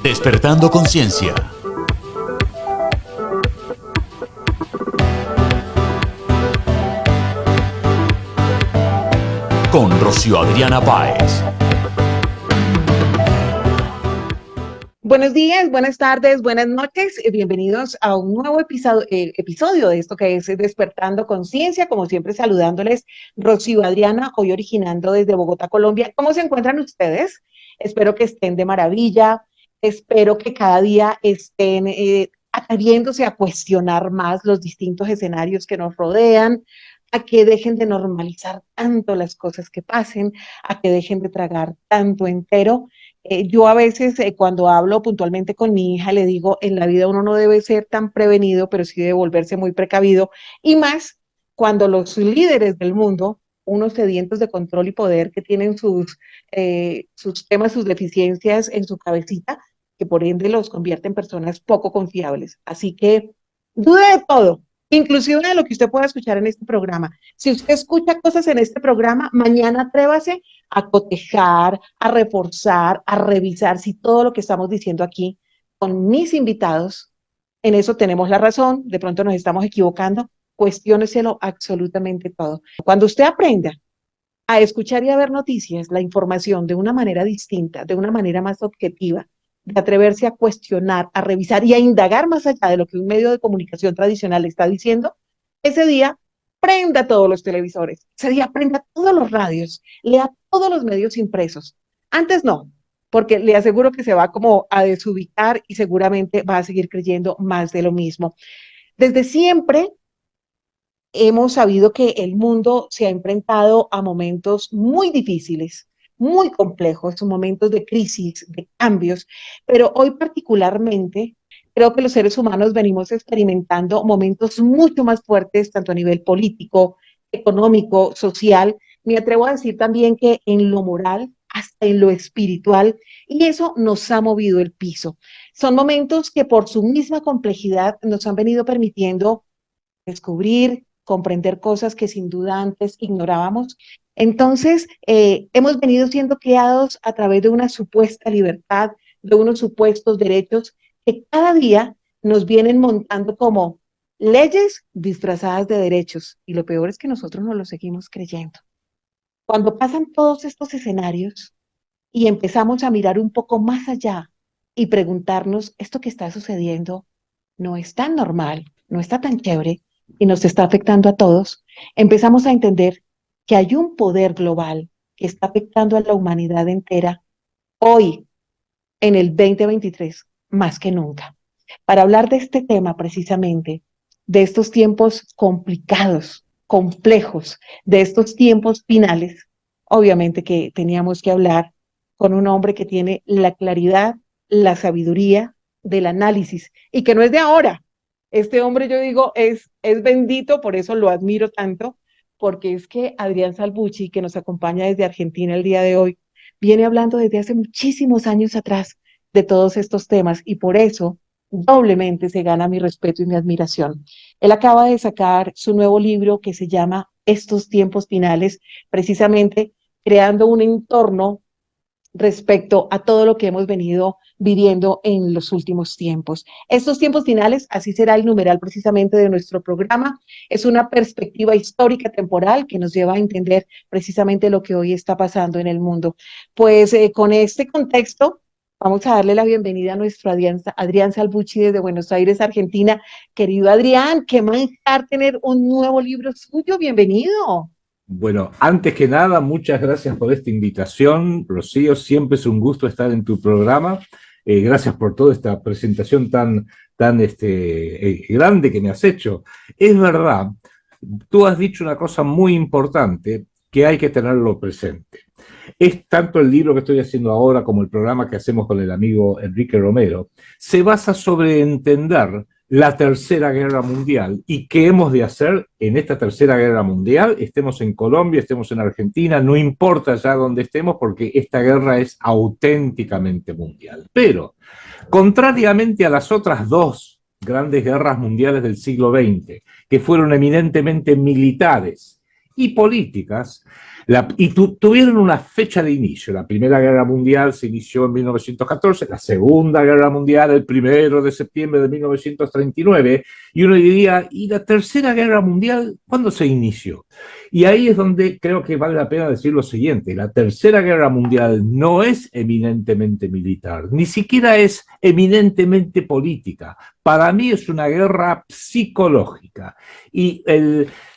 Despertando Conciencia. Con Rocío Adriana Páez. Buenos días, buenas tardes, buenas noches. Bienvenidos a un nuevo episodio de esto que es Despertando Conciencia. Como siempre, saludándoles, Rocío Adriana, hoy originando desde Bogotá, Colombia. ¿Cómo se encuentran ustedes? Espero que estén de maravilla. Espero que cada día estén atreviéndose a cuestionar más los distintos escenarios que nos rodean, a que dejen de normalizar tanto las cosas que pasen, a que dejen de tragar tanto entero. Yo a veces cuando hablo puntualmente con mi hija le digo, en la vida uno no debe ser tan prevenido, pero sí debe volverse muy precavido, y más cuando los líderes del mundo, unos sedientos de control y poder que tienen sus temas, sus deficiencias en su cabecita, que por ende los convierte en personas poco confiables. Así que dude de todo, inclusive de lo que usted pueda escuchar en este programa. Si usted escucha cosas en este programa, mañana atrévase a cotejar, a reforzar, a revisar si todo lo que estamos diciendo aquí con mis invitados, en eso tenemos la razón, de pronto nos estamos equivocando, cuestióneselo absolutamente todo. Cuando usted aprenda a escuchar y a ver noticias, la información de una manera distinta, de una manera más objetiva, de atreverse a cuestionar, a revisar y a indagar más allá de lo que un medio de comunicación tradicional está diciendo, ese día prenda todos los televisores, ese día prenda todos los radios, lea todos los medios impresos. Antes no, porque le aseguro que se va como a desubicar y seguramente va a seguir creyendo más de lo mismo. Desde siempre hemos sabido que el mundo se ha enfrentado a momentos muy difíciles, muy complejos, momentos de crisis, de cambios, pero hoy particularmente creo que los seres humanos venimos experimentando momentos mucho más fuertes, tanto a nivel político, económico, social. Me atrevo a decir también que en lo moral, hasta en lo espiritual, y eso nos ha movido el piso. Son momentos que por su misma complejidad nos han venido permitiendo descubrir, comprender cosas que sin duda antes ignorábamos. Entonces, hemos venido siendo creados a través de una supuesta libertad, de unos supuestos derechos que cada día nos vienen montando como leyes disfrazadas de derechos. Y lo peor es que nosotros no lo seguimos creyendo. Cuando pasan todos estos escenarios y empezamos a mirar un poco más allá y preguntarnos, ¿esto que está sucediendo no es tan normal, no está tan chévere y nos está afectando a todos? Empezamos a entender que hay un poder global que está afectando a la humanidad entera hoy, en el 2023, más que nunca. Para hablar de este tema precisamente, de estos tiempos complicados, complejos, de estos tiempos finales, obviamente que teníamos que hablar con un hombre que tiene la claridad, la sabiduría del análisis y que no es de ahora. Este hombre, yo digo, es bendito, por eso lo admiro tanto, porque es que Adrián Salvucci, que nos acompaña desde Argentina el día de hoy, viene hablando desde hace muchísimos años atrás de todos estos temas y por eso doblemente se gana mi respeto y mi admiración. Él acaba de sacar su nuevo libro que se llama Estos tiempos finales, precisamente creando un entorno respecto a todo lo que hemos venido viviendo en los últimos tiempos. Estos tiempos finales, así será el numeral precisamente de nuestro programa, es una perspectiva histórica temporal que nos lleva a entender precisamente lo que hoy está pasando en el mundo. Pues con este contexto, vamos a darle la bienvenida a nuestro Adrián Salvucci desde Buenos Aires, Argentina. Querido Adrián, qué manjar tener un nuevo libro suyo, bienvenido. Bueno, antes que nada, muchas gracias por esta invitación, Rocío. Siempre es un gusto estar en tu programa. Gracias por toda esta presentación tan grande que me has hecho. Es verdad, tú has dicho una cosa muy importante que hay que tenerlo presente. Es tanto el libro que estoy haciendo ahora como el programa que hacemos con el amigo Enrique Romero, se basa sobre entender la Tercera Guerra Mundial y qué hemos de hacer en esta Tercera Guerra Mundial, estemos en Colombia, estemos en Argentina, no importa ya dónde estemos porque esta guerra es auténticamente mundial. Pero, contrariamente a las otras dos grandes guerras mundiales del siglo XX, que fueron eminentemente militares y políticas, Tuvieron una fecha de inicio. La Primera Guerra Mundial se inició en 1914, la Segunda Guerra Mundial el 1 de septiembre de 1939, y uno diría, ¿y la Tercera Guerra Mundial cuándo se inició? Y ahí es donde creo que vale la pena decir lo siguiente: la Tercera Guerra Mundial no es eminentemente militar, ni siquiera es eminentemente política. Para mí es una guerra psicológica. Y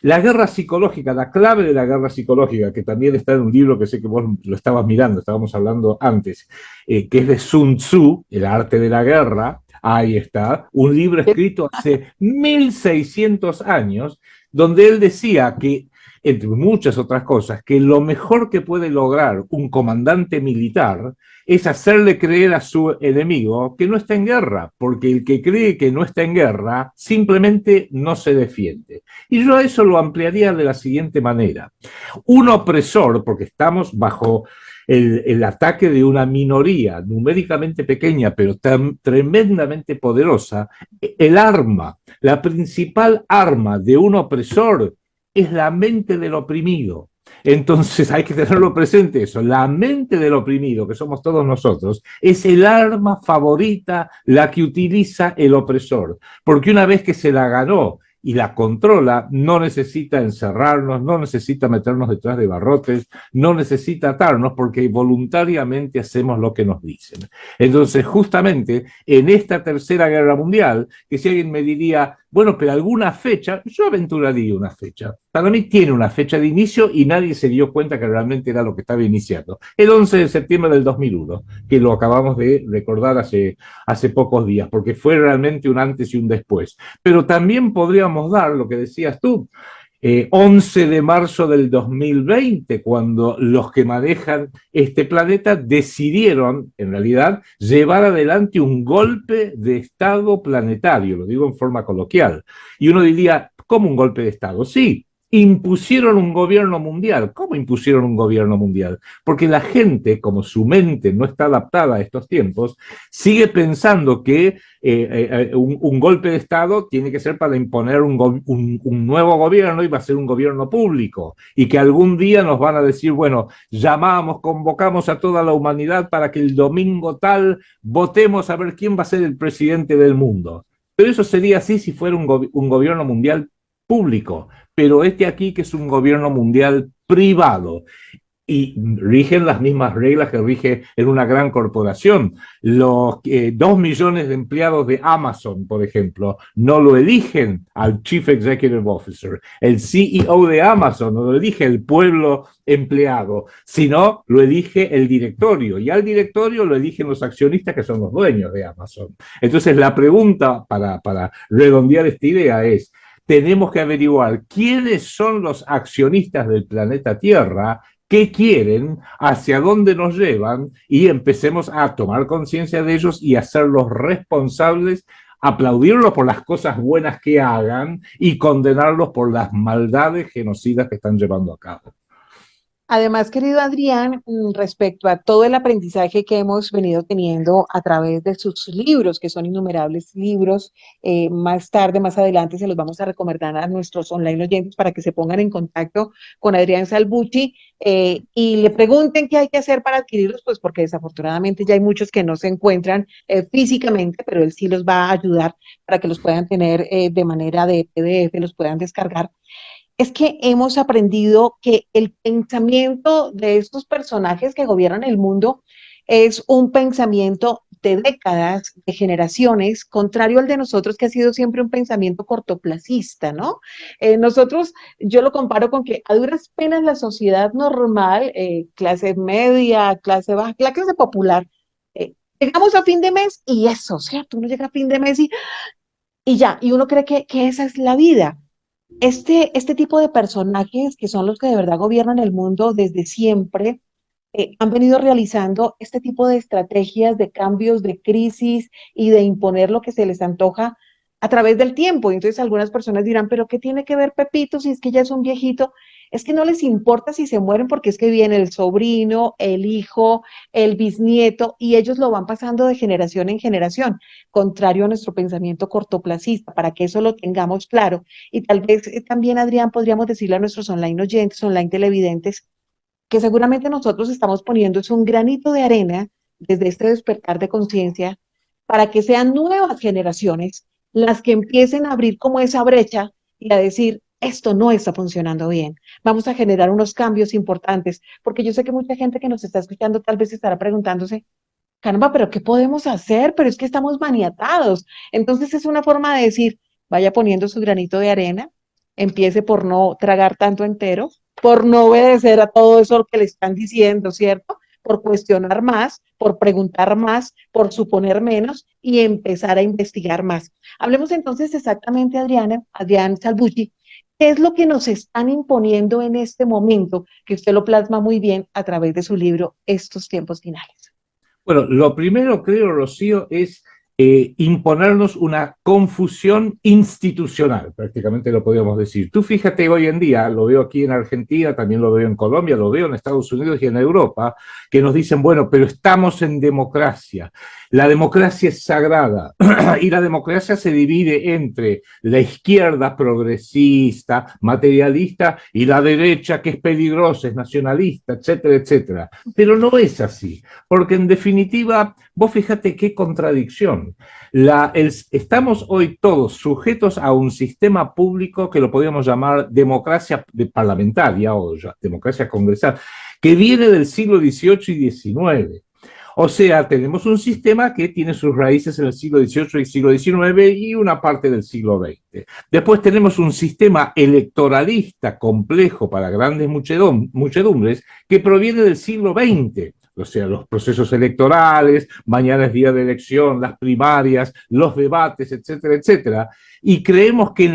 la guerra psicológica, la clave de la guerra psicológica, que también está en un libro que sé que vos lo estabas mirando, estábamos hablando antes, que es de Sun Tzu, El arte de la guerra. Ahí está, un libro escrito hace 1600 años, donde él decía que, entre muchas otras cosas, que lo mejor que puede lograr un comandante militar es hacerle creer a su enemigo que no está en guerra, porque el que cree que no está en guerra simplemente no se defiende. Y yo a eso lo ampliaría de la siguiente manera: un opresor, porque estamos bajo el ataque de una minoría numéricamente pequeña, pero tremendamente poderosa, la principal arma de un opresor es la mente del oprimido. Entonces hay que tenerlo presente eso, la mente del oprimido, que somos todos nosotros, es el arma favorita, la que utiliza el opresor, porque una vez que se la ganó y la controla, no necesita encerrarnos, no necesita meternos detrás de barrotes, no necesita atarnos, porque voluntariamente hacemos lo que nos dicen. Entonces, justamente en esta Tercera Guerra Mundial, que si alguien me diría, bueno, pero alguna fecha, yo aventuraría una fecha. Para mí tiene una fecha de inicio y nadie se dio cuenta que realmente era lo que estaba iniciando. El 11 de septiembre del 2001, que lo acabamos de recordar hace pocos días, porque fue realmente un antes y un después. Pero también podríamos dar lo que decías tú, 11 de marzo del 2020, cuando los que manejan este planeta decidieron, en realidad, llevar adelante un golpe de Estado planetario, lo digo en forma coloquial. Y uno diría, ¿cómo un golpe de Estado? Sí, impusieron un gobierno mundial. ¿Cómo impusieron un gobierno mundial? Porque la gente, como su mente no está adaptada a estos tiempos, sigue pensando que un golpe de Estado tiene que ser para imponer un nuevo gobierno, y va a ser un gobierno público, y que algún día nos van a decir, bueno, llamamos, convocamos a toda la humanidad para que el domingo tal votemos a ver quién va a ser el presidente del mundo. Pero eso sería así si fuera un gobierno mundial público, pero este aquí que es un gobierno mundial privado, y rigen las mismas reglas que rige en una gran corporación. Los 2 millones de empleados de Amazon, por ejemplo, no lo eligen al Chief Executive Officer. El CEO de Amazon no lo elige el pueblo empleado, sino lo elige el directorio, y al directorio lo eligen los accionistas, que son los dueños de Amazon. Entonces la pregunta para redondear esta idea es: tenemos que averiguar quiénes son los accionistas del planeta Tierra, qué quieren, hacia dónde nos llevan, y empecemos a tomar conciencia de ellos y hacerlos responsables, aplaudirlos por las cosas buenas que hagan y condenarlos por las maldades genocidas que están llevando a cabo. Además, querido Adrián, respecto a todo el aprendizaje que hemos venido teniendo a través de sus libros, que son innumerables libros, más tarde, más adelante, se los vamos a recomendar a nuestros online oyentes para que se pongan en contacto con Adrián Salvucci y le pregunten qué hay que hacer para adquirirlos, pues porque desafortunadamente ya hay muchos que no se encuentran físicamente, pero él sí los va a ayudar para que los puedan tener de manera de PDF, los puedan descargar. Es que hemos aprendido que el pensamiento de estos personajes que gobiernan el mundo es un pensamiento de décadas, de generaciones, contrario al de nosotros, que ha sido siempre un pensamiento cortoplacista, ¿no? Nosotros, yo lo comparo con que a duras penas la sociedad normal, clase media, clase baja, la clase popular, llegamos a fin de mes y eso, ¿cierto? Uno llega a fin de mes y ya, y uno cree que esa es la vida. Este tipo de personajes que son los que de verdad gobiernan el mundo desde siempre, han venido realizando este tipo de estrategias de cambios, de crisis y de imponer lo que se les antoja a través del tiempo. Entonces algunas personas dirán, pero ¿qué tiene que ver Pepito si es que ya es un viejito? Es que no les importa si se mueren porque es que viene el sobrino, el hijo, el bisnieto y ellos lo van pasando de generación en generación, contrario a nuestro pensamiento cortoplacista, para que eso lo tengamos claro. Y tal vez también, Adrián, podríamos decirle a nuestros online oyentes, online televidentes, que seguramente nosotros estamos poniendo es un granito de arena desde este despertar de conciencia para que sean nuevas generaciones las que empiecen a abrir como esa brecha y a decir, esto no está funcionando bien. Vamos a generar unos cambios importantes, porque yo sé que mucha gente que nos está escuchando tal vez estará preguntándose, caramba, pero ¿qué podemos hacer? Pero es que estamos maniatados. Entonces es una forma de decir, vaya poniendo su granito de arena, empiece por no tragar tanto entero, por no obedecer a todo eso que le están diciendo, ¿cierto? Por cuestionar más, por preguntar más, por suponer menos y empezar a investigar más. Hablemos entonces exactamente, Adrián Salvucci, ¿qué es lo que nos están imponiendo en este momento? Que usted lo plasma muy bien a través de su libro, Estos tiempos finales. Bueno, lo primero, creo, Rocío, es imponernos una confusión institucional, prácticamente lo podríamos decir. Tú fíjate hoy en día, lo veo aquí en Argentina, también lo veo en Colombia, lo veo en Estados Unidos y en Europa, que nos dicen, bueno, pero estamos en democracia. La democracia es sagrada y la democracia se divide entre la izquierda progresista, materialista y la derecha que es peligrosa, es nacionalista, etcétera, etcétera. Pero no es así, porque en definitiva, vos fíjate qué contradicción. Estamos hoy todos sujetos a un sistema público que lo podríamos llamar democracia parlamentaria o democracia congresal, que viene del siglo XVIII y XIX. O sea, tenemos un sistema que tiene sus raíces en el siglo XVIII y siglo XIX y una parte del siglo XX. Después tenemos un sistema electoralista complejo para grandes muchedumbres que proviene del siglo XX. O sea, los procesos electorales, mañana es día de elección, las primarias, los debates, etcétera, etcétera. Y creemos que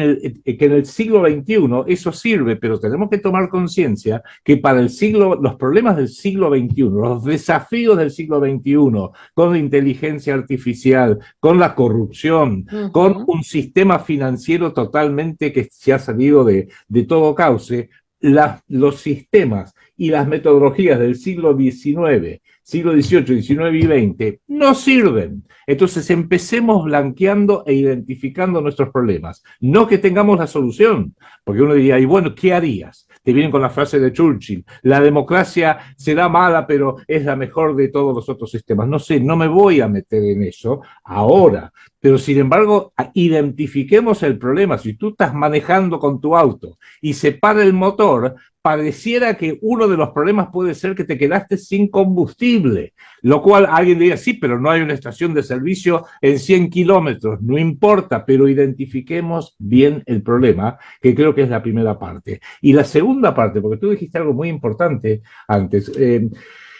en el siglo XXI eso sirve, pero tenemos que tomar conciencia que para los problemas del siglo XXI, los desafíos del siglo XXI, con la inteligencia artificial, con la corrupción, con un sistema financiero totalmente que se ha salido de todo cauce, los sistemas y las metodologías del siglo XIX, siglo XVIII, XIX y XX no sirven. Entonces empecemos blanqueando e identificando nuestros problemas. No que tengamos la solución, porque uno diría, y bueno, ¿qué harías? Te vienen con la frase de Churchill, la democracia será mala, pero es la mejor de todos los otros sistemas. No sé, no me voy a meter en eso ahora, pero sin embargo, identifiquemos el problema. Si tú estás manejando con tu auto y se para el motor, pareciera que uno de los problemas puede ser que te quedaste sin combustible, lo cual alguien diría, sí, pero no hay una estación de servicio en 100 kilómetros, no importa, pero identifiquemos bien el problema, que creo que es la primera parte. Y la segunda parte, porque tú dijiste algo muy importante antes,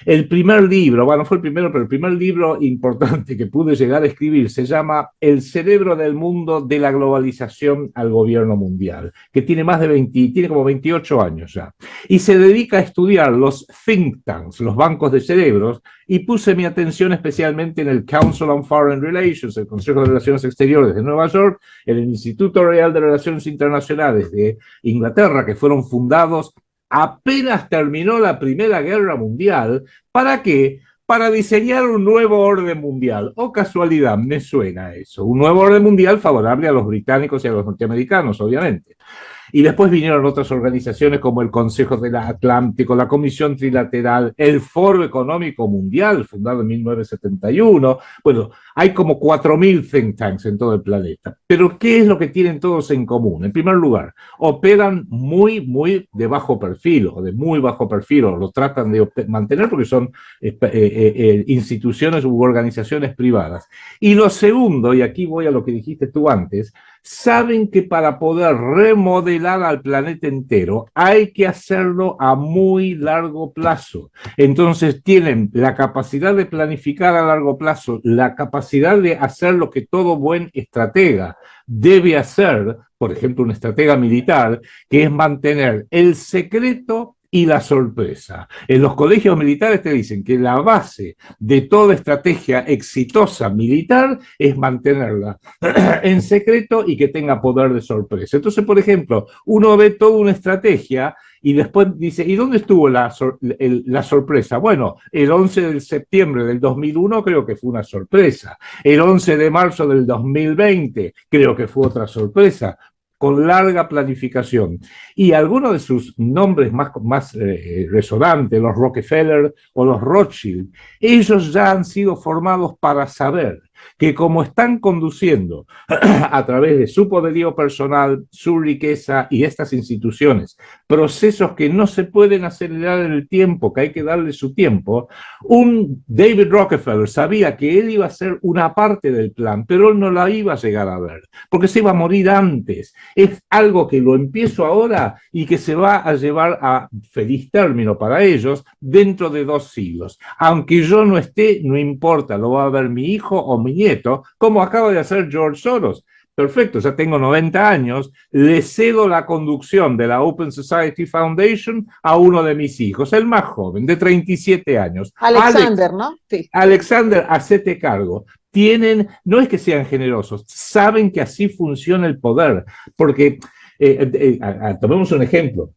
el primer libro, bueno, no fue el primero, pero el primer libro importante que pude llegar a escribir se llama El cerebro del mundo de la globalización al gobierno mundial, que tiene tiene como 28 años ya. Y se dedica a estudiar los think tanks, los bancos de cerebros, y puse mi atención especialmente en el Council on Foreign Relations, el Consejo de Relaciones Exteriores de Nueva York, el Instituto Real de Relaciones Internacionales de Inglaterra, que fueron fundados apenas terminó la Primera Guerra Mundial. ¿Para qué? Para diseñar un nuevo orden mundial. Oh, casualidad, me suena eso. Un nuevo orden mundial favorable a los británicos y a los norteamericanos, obviamente. Y después vinieron otras organizaciones como el Consejo del Atlántico, la Comisión Trilateral, el Foro Económico Mundial, fundado en 1971. Bueno, hay como 4.000 think tanks en todo el planeta. Pero ¿qué es lo que tienen todos en común? En primer lugar, operan muy, muy de bajo perfil, o de muy bajo perfil, o lo tratan de mantener porque son instituciones u organizaciones privadas. Y lo segundo, y aquí voy a lo que dijiste tú antes, saben que para poder remodelar al planeta entero hay que hacerlo a muy largo plazo. Entonces tienen la capacidad de planificar a largo plazo, la capacidad de hacer lo que todo buen estratega debe hacer, por ejemplo, un estratega militar, que es mantener el secreto y la sorpresa. En los colegios militares te dicen que la base de toda estrategia exitosa militar es mantenerla en secreto y que tenga poder de sorpresa. Entonces, por ejemplo, uno ve toda una estrategia y después dice, ¿y dónde estuvo la sorpresa? Bueno, el 11 de septiembre del 2001 creo que fue una sorpresa. El 11 de marzo del 2020 creo que fue otra sorpresa. con larga planificación. Y algunos de sus nombres más resonantes, los Rockefeller o los Rothschild, ellos ya han sido formados para saber que como están conduciendo a través de su poderío personal, su riqueza y estas instituciones, procesos que no se pueden acelerar en el tiempo, que hay que darle su tiempo, un David Rockefeller sabía que él iba a ser una parte del plan, pero él no la iba a llegar a ver, porque se iba a morir antes. Es algo que lo empiezo ahora y que se va a llevar a feliz término para ellos dentro de 2 siglos. Aunque yo no esté, no importa, lo va a ver mi hijo o mi nieto, como acaba de hacer George Soros. Perfecto, ya tengo 90 años, le cedo la conducción de la Open Society Foundation a uno de mis hijos, el más joven, de 37 años. Alexander, ¿no? Sí. Alexander, hacete cargo. Tienen, no es que sean generosos, saben que así funciona el poder, porque, tomemos un ejemplo,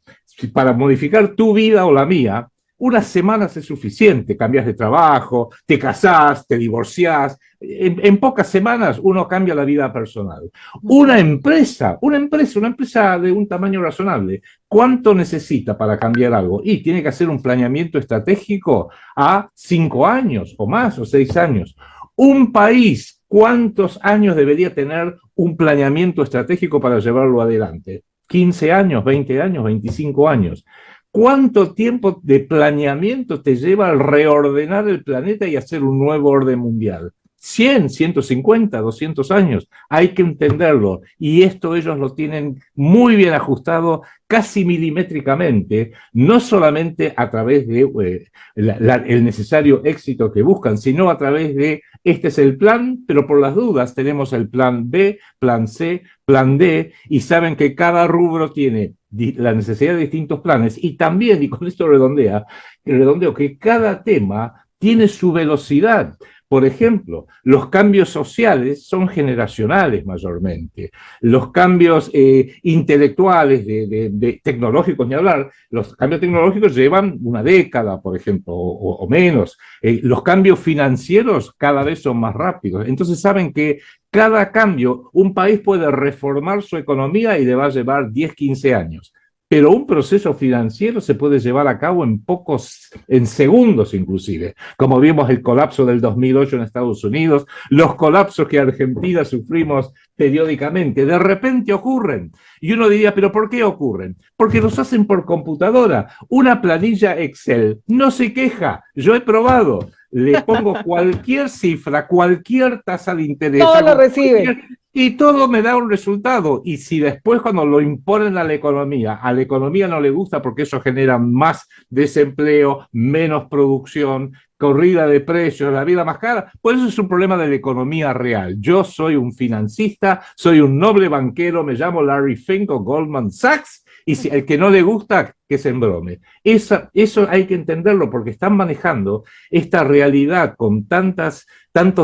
para modificar tu vida o la mía, unas semanas es suficiente, cambias de trabajo, te casás, te divorciás, en pocas semanas uno cambia la vida personal. Una empresa de un tamaño razonable, ¿cuánto necesita para cambiar algo? Y tiene que hacer un planeamiento estratégico a 5 años o más, o 6 años. Un país, ¿cuántos años debería tener un planeamiento estratégico para llevarlo adelante? 15 años, 20 años, 25 años. ¿Cuánto tiempo de planeamiento te lleva al reordenar el planeta y hacer un nuevo orden mundial? 100, 150, 200 años. Hay que entenderlo. Y esto ellos lo tienen muy bien ajustado, casi milimétricamente, no solamente a través de el necesario éxito que buscan, sino a través de, este es el plan, pero por las dudas tenemos el plan B, plan C, plan D, y saben que cada rubro tiene la necesidad de distintos planes, y también, y con esto redondeo que cada tema tiene su velocidad. Por ejemplo, los cambios sociales son generacionales mayormente. Los cambios intelectuales, tecnológicos, ni hablar, los cambios tecnológicos llevan una década, por ejemplo, o menos. Los cambios financieros cada vez son más rápidos. Entonces saben que cada cambio, un país puede reformar su economía y le va a llevar 10, 15 años. Pero un proceso financiero se puede llevar a cabo en segundos inclusive, como vimos el colapso del 2008 en Estados Unidos, los colapsos que Argentina sufrimos periódicamente, de repente ocurren. Y uno diría, ¿pero por qué ocurren? Porque los hacen por computadora. Una planilla Excel no se queja, yo he probado. Le pongo cualquier cifra, cualquier tasa de interés. Todo lo recibe. Y todo me da un resultado. Y si después cuando lo imponen a la economía no le gusta porque eso genera más desempleo, menos producción, corrida de precios, la vida más cara, pues eso es un problema de la economía real. Yo soy un financista, soy un noble banquero, me llamo Larry Fink o Goldman Sachs, y si el que no le gusta, que se embrome. Eso hay que entenderlo porque están manejando esta realidad con tantos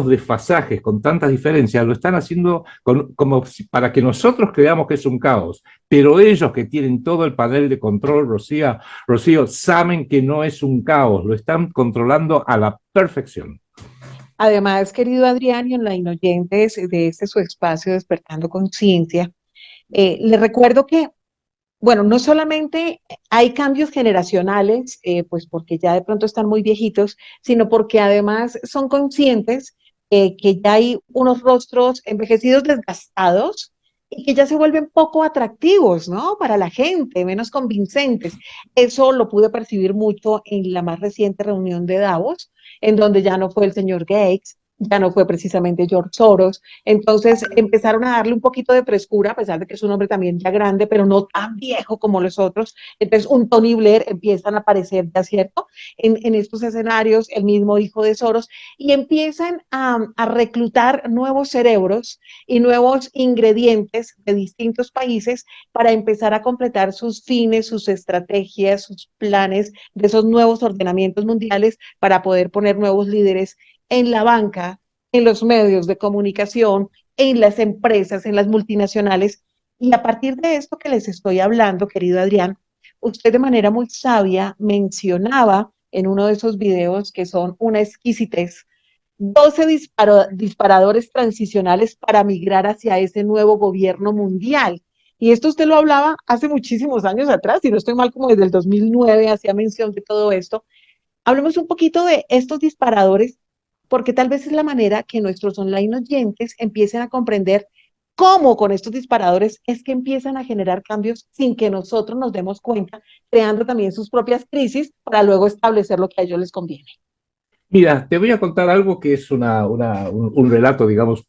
desfasajes, con tantas diferencias, lo están haciendo como para que nosotros creamos que es un caos, pero ellos que tienen todo el panel de control, Rocío, saben que no es un caos, lo están controlando a la perfección. Además, querido Adrián y online oyentes de este su espacio Despertando Conciencia, les recuerdo que bueno, no solamente hay cambios generacionales, pues porque ya de pronto están muy viejitos, sino porque además son conscientes que ya hay unos rostros envejecidos desgastados y que ya se vuelven poco atractivos, ¿no? Para la gente, menos convincentes. Eso lo pude percibir mucho en la más reciente reunión de Davos, en donde ya no fue el señor Gates, ya no fue precisamente George Soros. Entonces empezaron a darle un poquito de frescura, a pesar de que es un hombre también ya grande, pero no tan viejo como los otros. Entonces un Tony Blair empiezan a aparecer, ¿ya cierto?, en estos escenarios, el mismo hijo de Soros, y empiezan a reclutar nuevos cerebros y nuevos ingredientes de distintos países para empezar a completar sus fines, sus estrategias, sus planes de esos nuevos ordenamientos mundiales para poder poner nuevos líderes en la banca, en los medios de comunicación, en las empresas, en las multinacionales. Y a partir de esto que les estoy hablando, querido Adrián, usted de manera muy sabia mencionaba en uno de esos videos que son una exquisitez, 12 disparadores transicionales para migrar hacia ese nuevo gobierno mundial. Y esto usted lo hablaba hace muchísimos años atrás, si no estoy mal, como desde el 2009 hacía mención de todo esto. Hablemos un poquito de estos disparadores, porque tal vez es la manera que nuestros online oyentes empiecen a comprender cómo con estos disparadores es que empiezan a generar cambios sin que nosotros nos demos cuenta, creando también sus propias crisis para luego establecer lo que a ellos les conviene. Mira, te voy a contar algo que es un relato, digamos,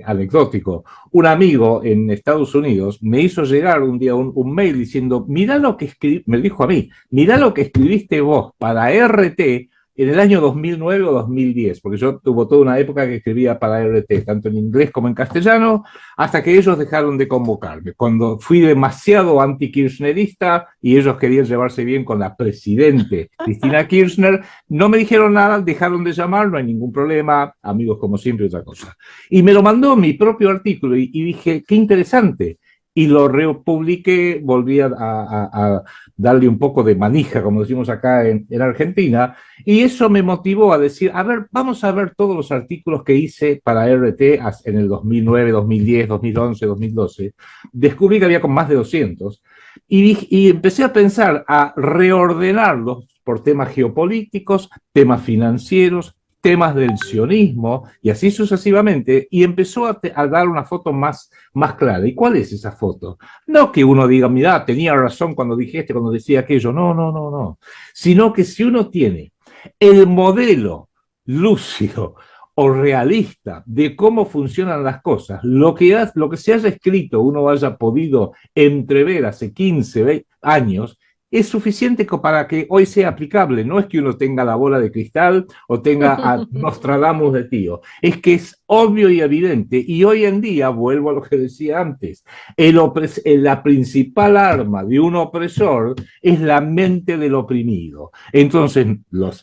anecdótico. Un amigo en Estados Unidos me hizo llegar un día un mail diciendo, mira lo que me dijo a mí, mira lo que escribiste vos para RT en el año 2009 o 2010, porque yo tuve toda una época que escribía para RT, tanto en inglés como en castellano, hasta que ellos dejaron de convocarme. Cuando fui demasiado anti-kirchnerista y ellos querían llevarse bien con la presidente Cristina Kirchner, no me dijeron nada, dejaron de llamar, no hay ningún problema, amigos como siempre, otra cosa. Y me lo mandó mi propio artículo y dije, qué interesante. Y lo republiqué, volví a darle un poco de manija, como decimos acá en Argentina, y eso me motivó a decir, a ver, vamos a ver todos los artículos que hice para RT en el 2009, 2010, 2011, 2012. Descubrí que había con más de 200, y empecé a pensar, a reordenarlos por temas geopolíticos, temas financieros, temas del sionismo, y así sucesivamente, y empezó a dar una foto más clara. ¿Y cuál es esa foto? No que uno diga, mira, tenía razón cuando dije cuando decía aquello, no, no, no, no, sino que si uno tiene el modelo lúcido o realista de cómo funcionan las cosas, lo que se haya escrito, uno haya podido entrever hace 15, 20 años, es suficiente para que hoy sea aplicable. No es que uno tenga la bola de cristal o tenga a Nostradamus de tío. Es que es obvio y evidente. Y hoy en día, vuelvo a lo que decía antes, la principal arma de un opresor es la mente del oprimido. Entonces, las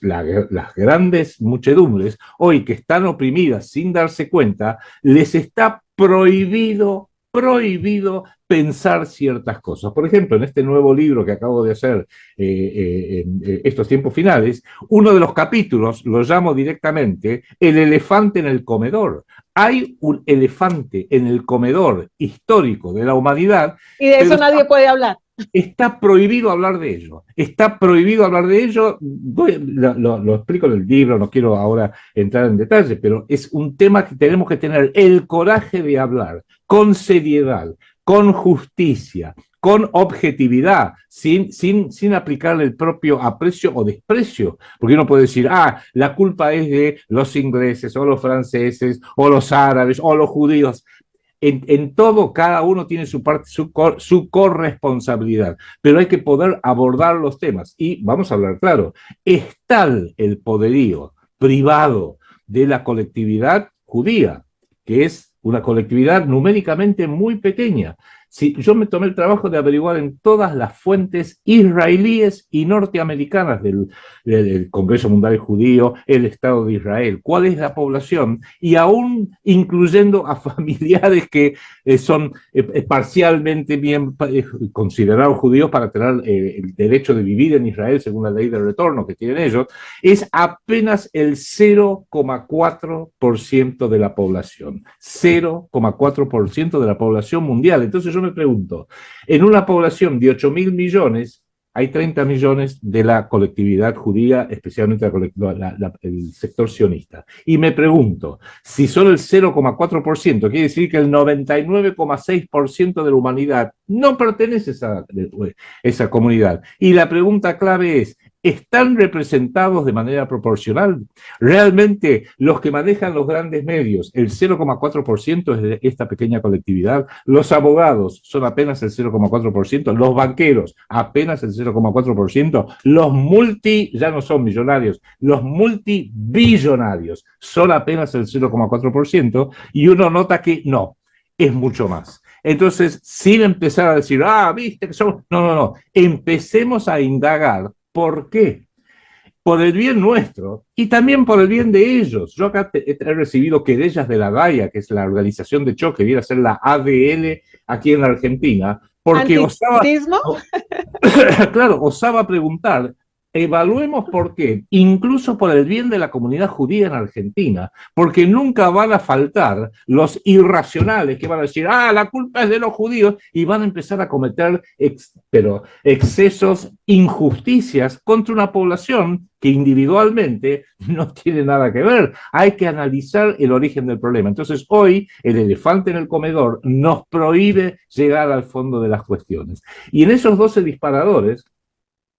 grandes muchedumbres, hoy que están oprimidas sin darse cuenta, les está prohibido pensar ciertas cosas. Por ejemplo, en este nuevo libro que acabo de hacer en estos tiempos finales, uno de los capítulos lo llamo directamente El elefante en el comedor. Hay un elefante en el comedor histórico de la humanidad. Y de eso nadie puede hablar. Está prohibido hablar de ello. Está prohibido hablar de ello. Lo explico en el libro, no quiero ahora entrar en detalle, pero es un tema que tenemos que tener el coraje de hablar con seriedad, con justicia, con objetividad, sin aplicarle el propio aprecio o desprecio, porque uno puede decir, la culpa es de los ingleses, o los franceses, o los árabes, o los judíos. En todo, cada uno tiene su parte, su corresponsabilidad, pero hay que poder abordar los temas. Y vamos a hablar claro, es tal el poderío privado de la colectividad judía, que es una colectividad numéricamente muy pequeña. Si yo me tomé el trabajo de averiguar en todas las fuentes israelíes y norteamericanas del Congreso Mundial Judío, el Estado de Israel, cuál es la población, y aún incluyendo a familiares que son parcialmente bien considerados judíos para tener el derecho de vivir en Israel según la ley de retorno que tienen ellos, es apenas el 0,4% de la población. 0,4% de la población mundial. Entonces yo me pregunto, en una población de 8.000 millones, hay 30 millones de la colectividad judía, especialmente el sector sionista. Y me pregunto, si solo el 0,4%, quiere decir que el 99,6% de la humanidad no pertenece a esa comunidad. Y la pregunta clave es, ¿están representados de manera proporcional? Realmente los que manejan los grandes medios, el 0,4% es de esta pequeña colectividad, los abogados son apenas el 0,4%, los banqueros apenas el 0,4%, los ya no son millonarios, los multibillonarios son apenas el 0,4%, y uno nota que no, es mucho más. Entonces, sin empezar a decir, viste que somos... No. Empecemos a indagar. ¿Por qué? Por el bien nuestro y también por el bien de ellos. Yo acá he recibido querellas de la DAIA, que es la organización de choque, viene a ser la ADL aquí en la Argentina, porque osaba preguntar evaluemos por qué, incluso por el bien de la comunidad judía en Argentina, porque nunca van a faltar los irracionales que van a decir, la culpa es de los judíos, y van a empezar a cometer excesos, injusticias contra una población que individualmente no tiene nada que ver. Hay que analizar el origen del problema. Entonces, hoy el elefante en el comedor nos prohíbe llegar al fondo de las cuestiones. Y en esos 12 disparadores,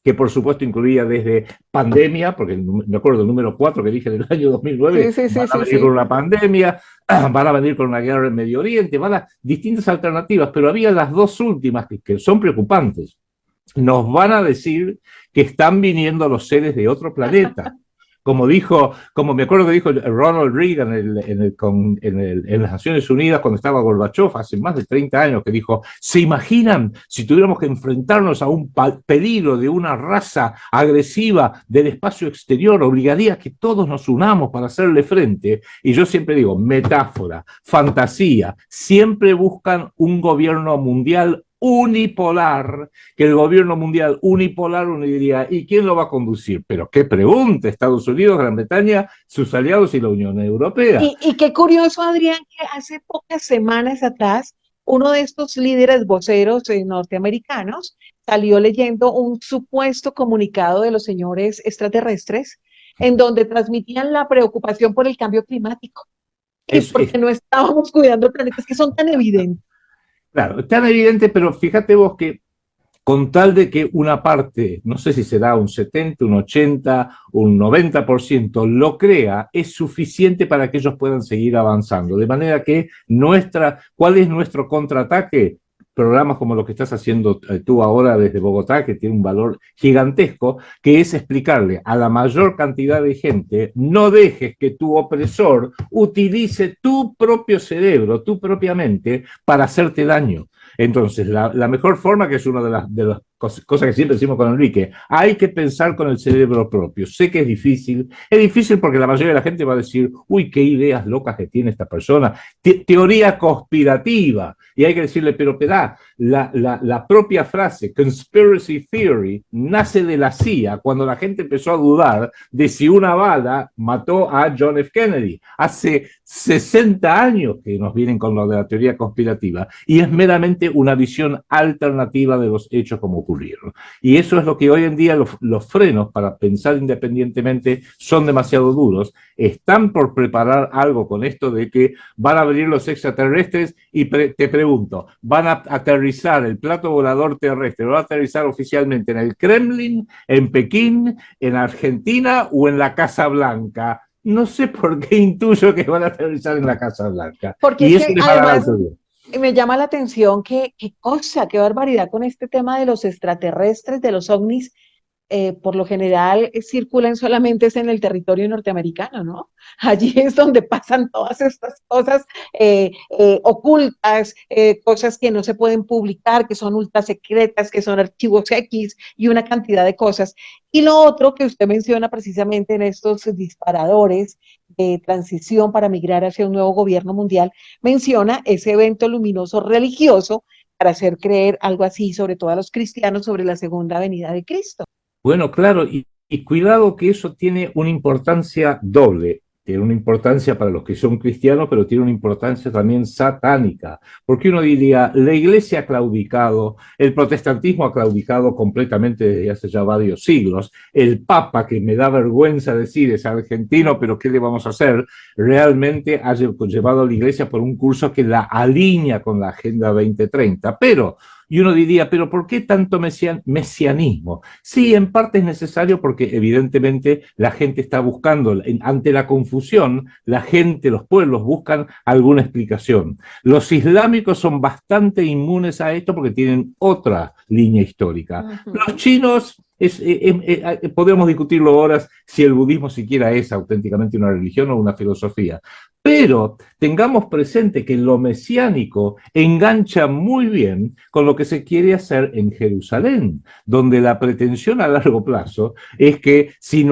que por supuesto incluía desde pandemia, porque me acuerdo el número 4 que dije del año 2009, van a venir con una pandemia, van a venir con una guerra en Medio Oriente, van a distintas alternativas, pero había las dos últimas que son preocupantes. Nos van a decir que están viniendo los seres de otro planeta. Como me acuerdo que dijo Ronald Reagan en las Naciones Unidas cuando estaba Gorbachev hace más de 30 años, que dijo, ¿se imaginan si tuviéramos que enfrentarnos a un peligro de una raza agresiva del espacio exterior? Obligaría que todos nos unamos para hacerle frente. Y yo siempre digo, metáfora, fantasía, siempre buscan un gobierno mundial unipolar, que el gobierno mundial unipolar uno diría, ¿y quién lo va a conducir? Pero qué pregunta, Estados Unidos, Gran Bretaña, sus aliados y la Unión Europea. Y qué curioso, Adrián, que hace pocas semanas atrás, uno de estos líderes voceros norteamericanos salió leyendo un supuesto comunicado de los señores extraterrestres en donde transmitían la preocupación por el cambio climático, porque no estábamos cuidando el planeta, es que son tan evidentes. Claro, tan evidente, pero fíjate vos que con tal de que una parte, no sé si será un 70, un 80, un 90%, lo crea, es suficiente para que ellos puedan seguir avanzando. De manera que ¿cuál es nuestro contraataque? Programas como lo que estás haciendo tú ahora desde Bogotá, que tiene un valor gigantesco, que es explicarle a la mayor cantidad de gente, no dejes que tu opresor utilice tu propio cerebro, tu propia mente, para hacerte daño. Entonces, la mejor forma, que es una de las cosas que siempre decimos con Enrique, hay que pensar con el cerebro propio. Sé que es difícil porque la mayoría de la gente va a decir, uy, qué ideas locas que tiene esta persona, teoría conspirativa, y hay que decirle, pero espera, la propia frase conspiracy theory nace de la CIA, cuando la gente empezó a dudar de si una bala mató a John F. Kennedy. Hace 60 años que nos vienen con lo de la teoría conspirativa, y es meramente una visión alternativa de los hechos como ocurrieron. Y eso es lo que hoy en día los frenos para pensar independientemente son demasiado duros. Están por preparar algo con esto de que van a venir los extraterrestres y te pregunto, ¿van a aterrizar el plato volador terrestre? ¿Van a aterrizar oficialmente en el Kremlin, en Pekín, en Argentina o en la Casa Blanca? No sé por qué intuyo que van a aterrizar en la Casa Blanca. Porque y es eso que además me llama la atención qué cosa, qué barbaridad con este tema de los extraterrestres, de los ovnis. Por lo general circulan solamente es en el territorio norteamericano, ¿no? Allí es donde pasan todas estas cosas ocultas, cosas que no se pueden publicar, que son ultra secretas, que son archivos X y una cantidad de cosas. Y lo otro que usted menciona precisamente en estos disparadores de transición para migrar hacia un nuevo gobierno mundial, menciona ese evento luminoso religioso para hacer creer algo así, sobre todo a los cristianos, sobre la segunda venida de Cristo. Bueno, claro, y cuidado que eso tiene una importancia doble. Tiene una importancia para los que son cristianos, pero tiene una importancia también satánica. Porque uno diría, la iglesia ha claudicado, el protestantismo ha claudicado completamente desde hace ya varios siglos. El Papa, que me da vergüenza decir, es argentino, pero ¿qué le vamos a hacer? Realmente ha llevado a la iglesia por un curso que la alinea con la Agenda 2030. Y uno diría, ¿pero por qué tanto mesianismo? Sí, en parte es necesario porque evidentemente la gente está buscando, ante la confusión, la gente, los pueblos buscan alguna explicación. Los islámicos son bastante inmunes a esto porque tienen otra línea histórica. Los chinos, podemos discutirlo horas si el budismo siquiera es auténticamente una religión o una filosofía. Pero tengamos presente que lo mesiánico engancha muy bien con lo que se quiere hacer en Jerusalén, donde la pretensión a largo plazo es que si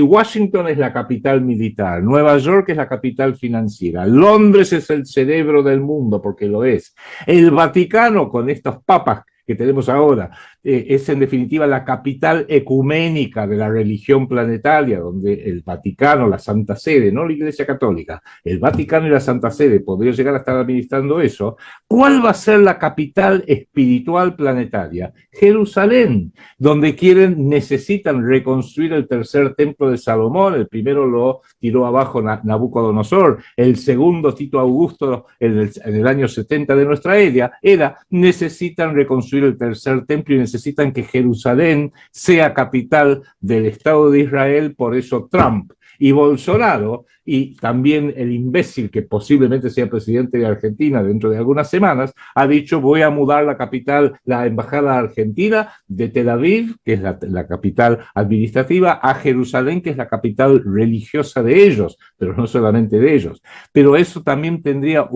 Washington es la capital militar, Nueva York es la capital financiera, Londres es el cerebro del mundo, porque lo es, el Vaticano con estos papas que tenemos ahora. Es en definitiva la capital ecuménica de la religión planetaria, donde el Vaticano, la Santa Sede, no la Iglesia Católica, el Vaticano y la Santa Sede podrían llegar a estar administrando eso. ¿Cuál va a ser la capital espiritual planetaria? Jerusalén, donde necesitan reconstruir el tercer templo de Salomón. El primero lo tiró abajo Nabucodonosor, el segundo Tito Augusto en el año 70 de nuestra era, necesitan reconstruir el tercer templo y necesitan que Jerusalén sea capital del Estado de Israel. Por eso Trump y Bolsonaro, y también el imbécil que posiblemente sea presidente de Argentina dentro de algunas semanas, ha dicho: voy a mudar la capital, la embajada argentina de Tel Aviv, que es la capital administrativa, a Jerusalén, que es la capital religiosa de ellos, pero no solamente de ellos. Pero eso también tendría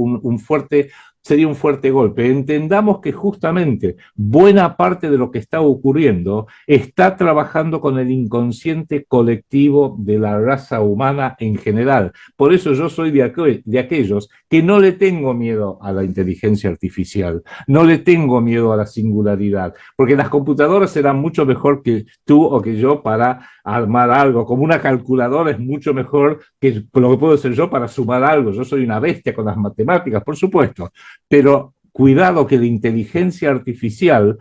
sería un fuerte golpe. Entendamos que justamente buena parte de lo que está ocurriendo está trabajando con el inconsciente colectivo de la raza humana en general. Por eso yo soy de aquellos que no le tengo miedo a la inteligencia artificial, no le tengo miedo a la singularidad, porque las computadoras serán mucho mejor que tú o que yo para armar algo, como una calculadora es mucho mejor que lo que puedo hacer yo para sumar algo. Yo soy una bestia con las matemáticas, por supuesto, pero cuidado que la inteligencia artificial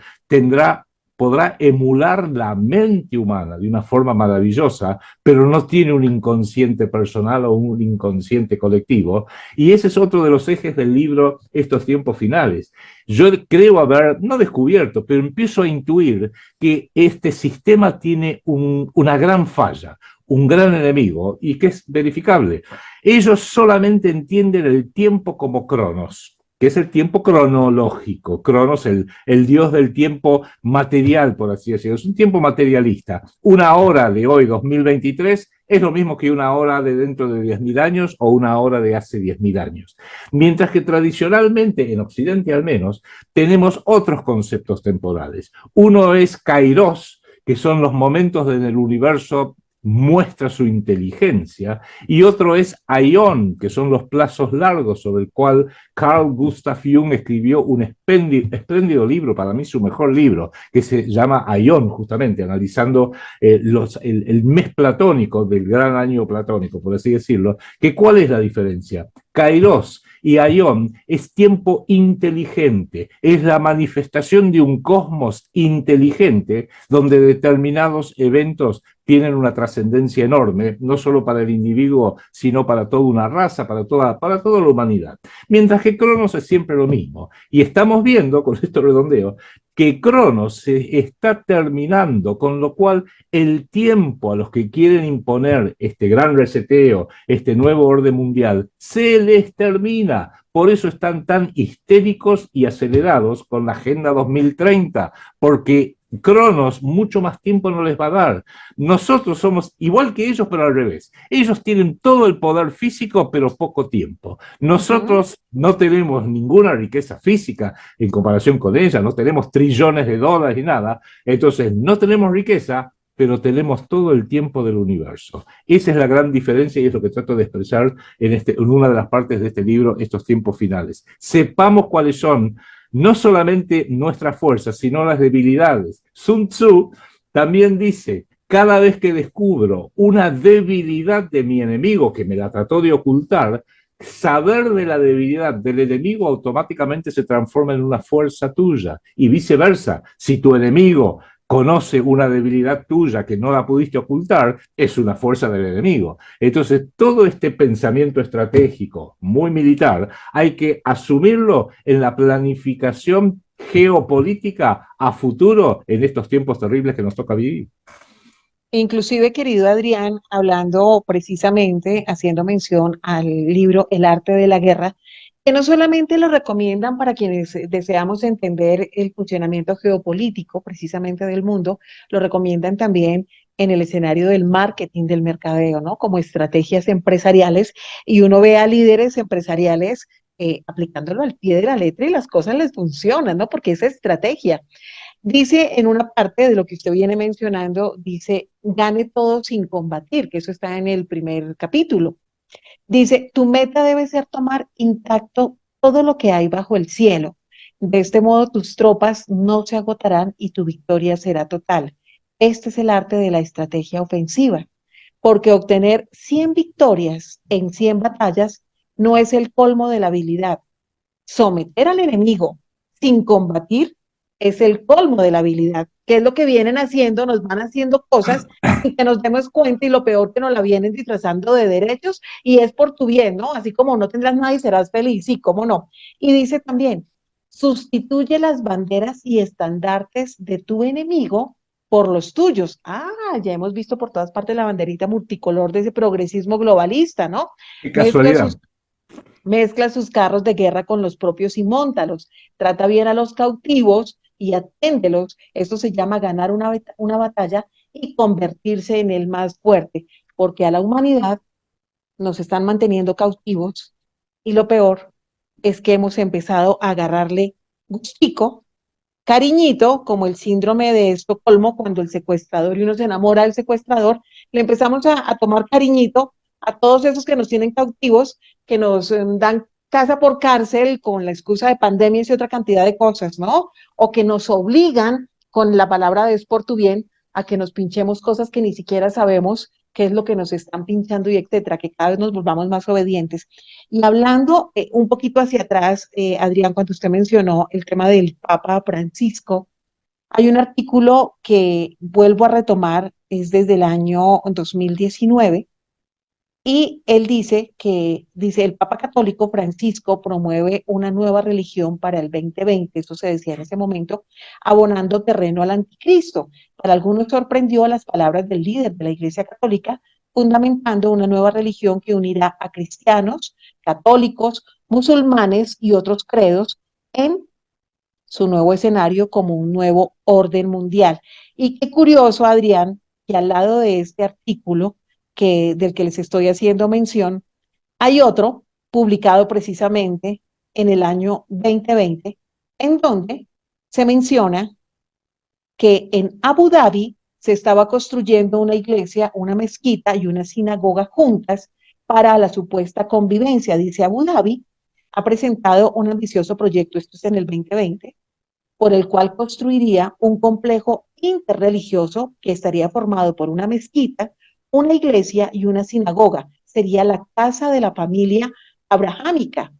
podrá emular la mente humana de una forma maravillosa, pero no tiene un inconsciente personal o un inconsciente colectivo. Y ese es otro de los ejes del libro Estos tiempos finales. Yo creo haber, no descubierto, pero empiezo a intuir que este sistema tiene una gran falla, un gran enemigo, y que es verificable. Ellos solamente entienden el tiempo como cronos, que es el tiempo cronológico. Cronos, el dios del tiempo material, por así decirlo. Es un tiempo materialista. Una hora de hoy, 2023, es lo mismo que una hora de dentro de 10.000 años o una hora de hace 10.000 años. Mientras que tradicionalmente, en Occidente al menos, tenemos otros conceptos temporales. Uno es kairos, que son los momentos en el universo muestra su inteligencia, y otro es aion, que son los plazos largos, sobre el cual Carl Gustav Jung escribió un espléndido libro, para mí su mejor libro, que se llama Aion, justamente, analizando el mes platónico del gran año platónico, por así decirlo. Que ¿cuál es la diferencia? Kairos y Aion es tiempo inteligente, es la manifestación de un cosmos inteligente donde determinados eventos tienen una trascendencia enorme, no solo para el individuo, sino para toda una raza, para toda la humanidad. Mientras que Cronos es siempre lo mismo. Y estamos viendo, con esto redondeo, que Cronos se está terminando, con lo cual el tiempo a los que quieren imponer este gran reseteo, este nuevo orden mundial, se les termina. Por eso están tan histéricos y acelerados con la Agenda 2030, porque Cronos mucho más tiempo no les va a dar. Nosotros somos igual que ellos, pero al revés. Ellos tienen todo el poder físico, pero poco tiempo. Nosotros no tenemos ninguna riqueza física en comparación con ella, no tenemos trillones de dólares ni nada. Entonces, no tenemos riqueza, pero tenemos todo el tiempo del universo. Esa es la gran diferencia y es lo que trato de expresar en una de las partes de este libro, Estos tiempos finales. Sepamos cuáles son no solamente nuestras fuerzas, sino las debilidades. Sun Tzu también dice: cada vez que descubro una debilidad de mi enemigo que me la trató de ocultar, saber de la debilidad del enemigo automáticamente se transforma en una fuerza tuya, y viceversa. Si tu enemigo conoce una debilidad tuya que no la pudiste ocultar, es una fuerza del enemigo. Entonces, todo este pensamiento estratégico, muy militar, hay que asumirlo en la planificación geopolítica a futuro en estos tiempos terribles que nos toca vivir. Inclusive, querido Adrián, hablando precisamente, haciendo mención al libro El arte de la guerra, que no solamente lo recomiendan para quienes deseamos entender el funcionamiento geopolítico precisamente del mundo, lo recomiendan también en el escenario del marketing, del mercadeo, ¿no? Como estrategias empresariales, y uno ve a líderes empresariales aplicándolo al pie de la letra y las cosas les funcionan, ¿no? Porque es estrategia. Dice en una parte de lo que usted viene mencionando, dice, gane todo sin combatir, que eso está en el primer capítulo. Dice, tu meta debe ser tomar intacto todo lo que hay bajo el cielo, De este modo tus tropas no se agotarán y tu victoria será total. Este es el arte de la estrategia ofensiva, porque obtener 100 victorias en 100 batallas no es el colmo de la habilidad. Someter al enemigo sin combatir es el colmo de la habilidad, que es lo que vienen haciendo, nos van haciendo cosas y que nos demos cuenta y lo peor que nos la vienen disfrazando de derechos y es por tu bien, ¿no? Así como no tendrás nada y serás feliz, sí, cómo no. Y dice también, sustituye las banderas y estandartes de tu enemigo por los tuyos. Ah, ya hemos visto por todas partes la banderita multicolor de ese progresismo globalista, ¿no? Qué Mezcla casualidad. sus Mezcla sus carros de guerra con los propios y móntalos. Trata bien a los cautivos y aténdelos. Esto se llama ganar una batalla y convertirse en el más fuerte, porque a la humanidad nos están manteniendo cautivos y lo peor es que hemos empezado a agarrarle gustico, cariñito, como el síndrome de Estocolmo, cuando el secuestrador y uno se enamora del secuestrador, le empezamos a tomar cariñito a todos esos que nos tienen cautivos, que nos dan casa por cárcel con la excusa de pandemias y otra cantidad de cosas, ¿no? O que nos obligan con la palabra de es por tu bien a que nos pinchemos cosas que ni siquiera sabemos qué es lo que nos están pinchando y etcétera, que cada vez nos volvamos más obedientes. Y hablando un poquito hacia atrás, Adrián, cuando usted mencionó el tema del Papa Francisco, hay un artículo que vuelvo a retomar, es desde el año 2019, y él dice, el Papa Católico Francisco promueve una nueva religión para el 2020, eso se decía en ese momento, abonando terreno al anticristo. Para algunos sorprendió las palabras del líder de la Iglesia Católica, fundamentando una nueva religión que unirá a cristianos, católicos, musulmanes y otros credos en su nuevo escenario como un nuevo orden mundial. Y qué curioso, Adrián, que al lado de este artículo del que les estoy haciendo mención, hay otro publicado precisamente en el año 2020, en donde se menciona que en Abu Dhabi se estaba construyendo una iglesia, una mezquita y una sinagoga juntas para la supuesta convivencia. Dice Abu Dhabi ha presentado un ambicioso proyecto, esto es en el 2020, por el cual construiría un complejo interreligioso que estaría formado por una mezquita, una iglesia y una sinagoga. Sería la casa de la familia abrahámica,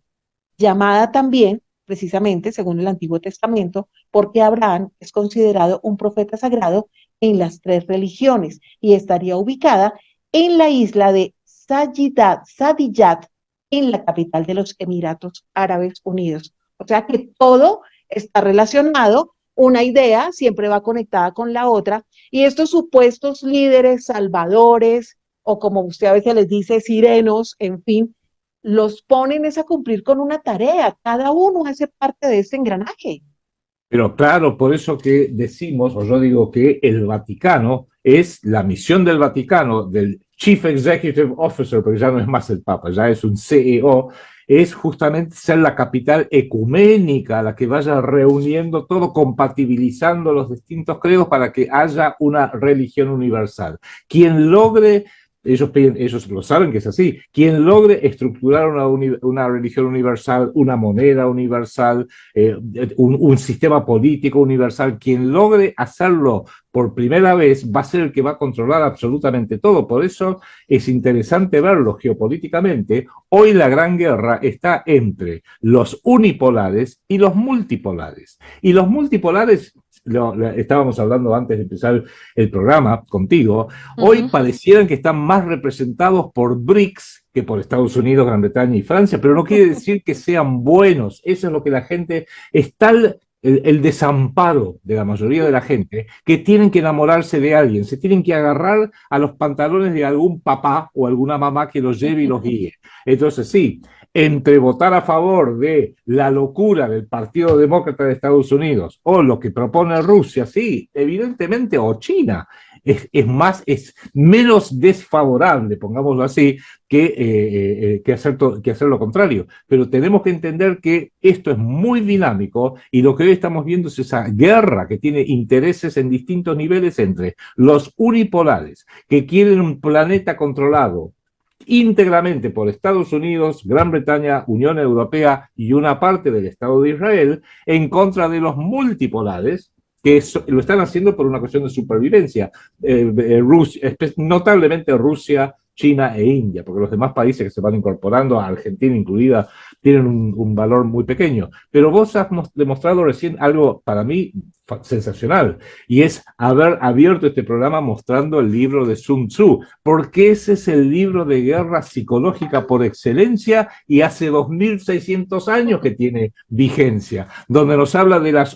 llamada también, precisamente, según el Antiguo Testamento, porque Abraham es considerado un profeta sagrado en las tres religiones y estaría ubicada en la isla de Sadiyat, en la capital de los Emiratos Árabes Unidos. O sea que todo está relacionado, una idea siempre va conectada con la otra, y estos supuestos líderes salvadores, o como usted a veces les dice, sirenos, en fin, los ponen es a cumplir con una tarea, cada uno hace parte de ese engranaje. Pero claro, por eso que decimos, o yo digo que el Vaticano es la misión del Vaticano, del Chief Executive Officer, porque ya no es más el Papa, ya es un CEO, es justamente ser la capital ecuménica, la que vaya reuniendo todo, compatibilizando los distintos credos para que haya una religión universal. Quien logre ellos lo saben que es así. Quien logre estructurar una religión universal, una moneda universal, un sistema político universal, quien logre hacerlo por primera vez va a ser el que va a controlar absolutamente todo. Por eso es interesante verlo geopolíticamente. Hoy la gran guerra está entre los unipolares y los multipolares. Y los multipolares, estábamos hablando antes de empezar el programa contigo, hoy parecieran que están más representados por BRICS que por Estados Unidos, Gran Bretaña y Francia, pero no quiere decir que sean buenos. Eso es lo que la gente es tal el desamparo de la mayoría de la gente, que tienen que enamorarse de alguien, se tienen que agarrar a los pantalones de algún papá o alguna mamá que los lleve y los guíe. Entonces sí, entre votar a favor de la locura del Partido Demócrata de Estados Unidos o lo que propone Rusia, sí, evidentemente, o China, es menos desfavorable, pongámoslo así, que hacer lo contrario. Pero tenemos que entender que esto es muy dinámico y lo que hoy estamos viendo es esa guerra que tiene intereses en distintos niveles entre los unipolares, que quieren un planeta controlado íntegramente por Estados Unidos, Gran Bretaña, Unión Europea y una parte del Estado de Israel en contra de los multipolares que lo están haciendo por una cuestión de supervivencia. Rusia, notablemente Rusia, China e India, porque los demás países que se van incorporando, Argentina incluida, tienen un valor muy pequeño. Pero vos has demostrado recién algo para mí sensacional, y es haber abierto este programa mostrando el libro de Sun Tzu, porque ese es el libro de guerra psicológica por excelencia y hace 2600 años que tiene vigencia, donde nos habla de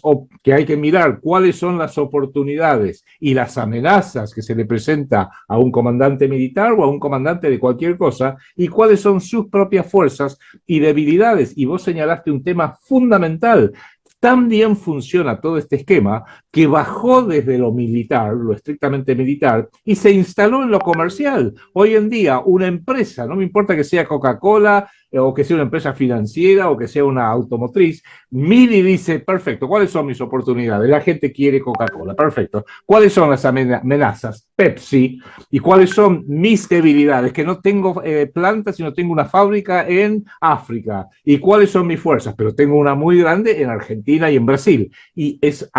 que hay que mirar cuáles son las oportunidades y las amenazas que se le presenta a un comandante militar o a un comandante de cualquier cosa, y cuáles son sus propias fuerzas y debilidades. Y vos señalaste un tema fundamental. Tan bien funciona todo este esquema que bajó desde lo militar, lo estrictamente militar, y se instaló en lo comercial. Hoy en día, una empresa, no me importa que sea Coca-Cola, o que sea una empresa financiera, o que sea una automotriz, mira y dice, perfecto, ¿cuáles son mis oportunidades? La gente quiere Coca-Cola, perfecto. ¿Cuáles son las amenazas? Pepsi. ¿Y cuáles son mis debilidades? Que no tengo plantas, sino tengo una fábrica en África. ¿Y cuáles son mis fuerzas? Pero tengo una muy grande en Argentina y en Brasil. Y es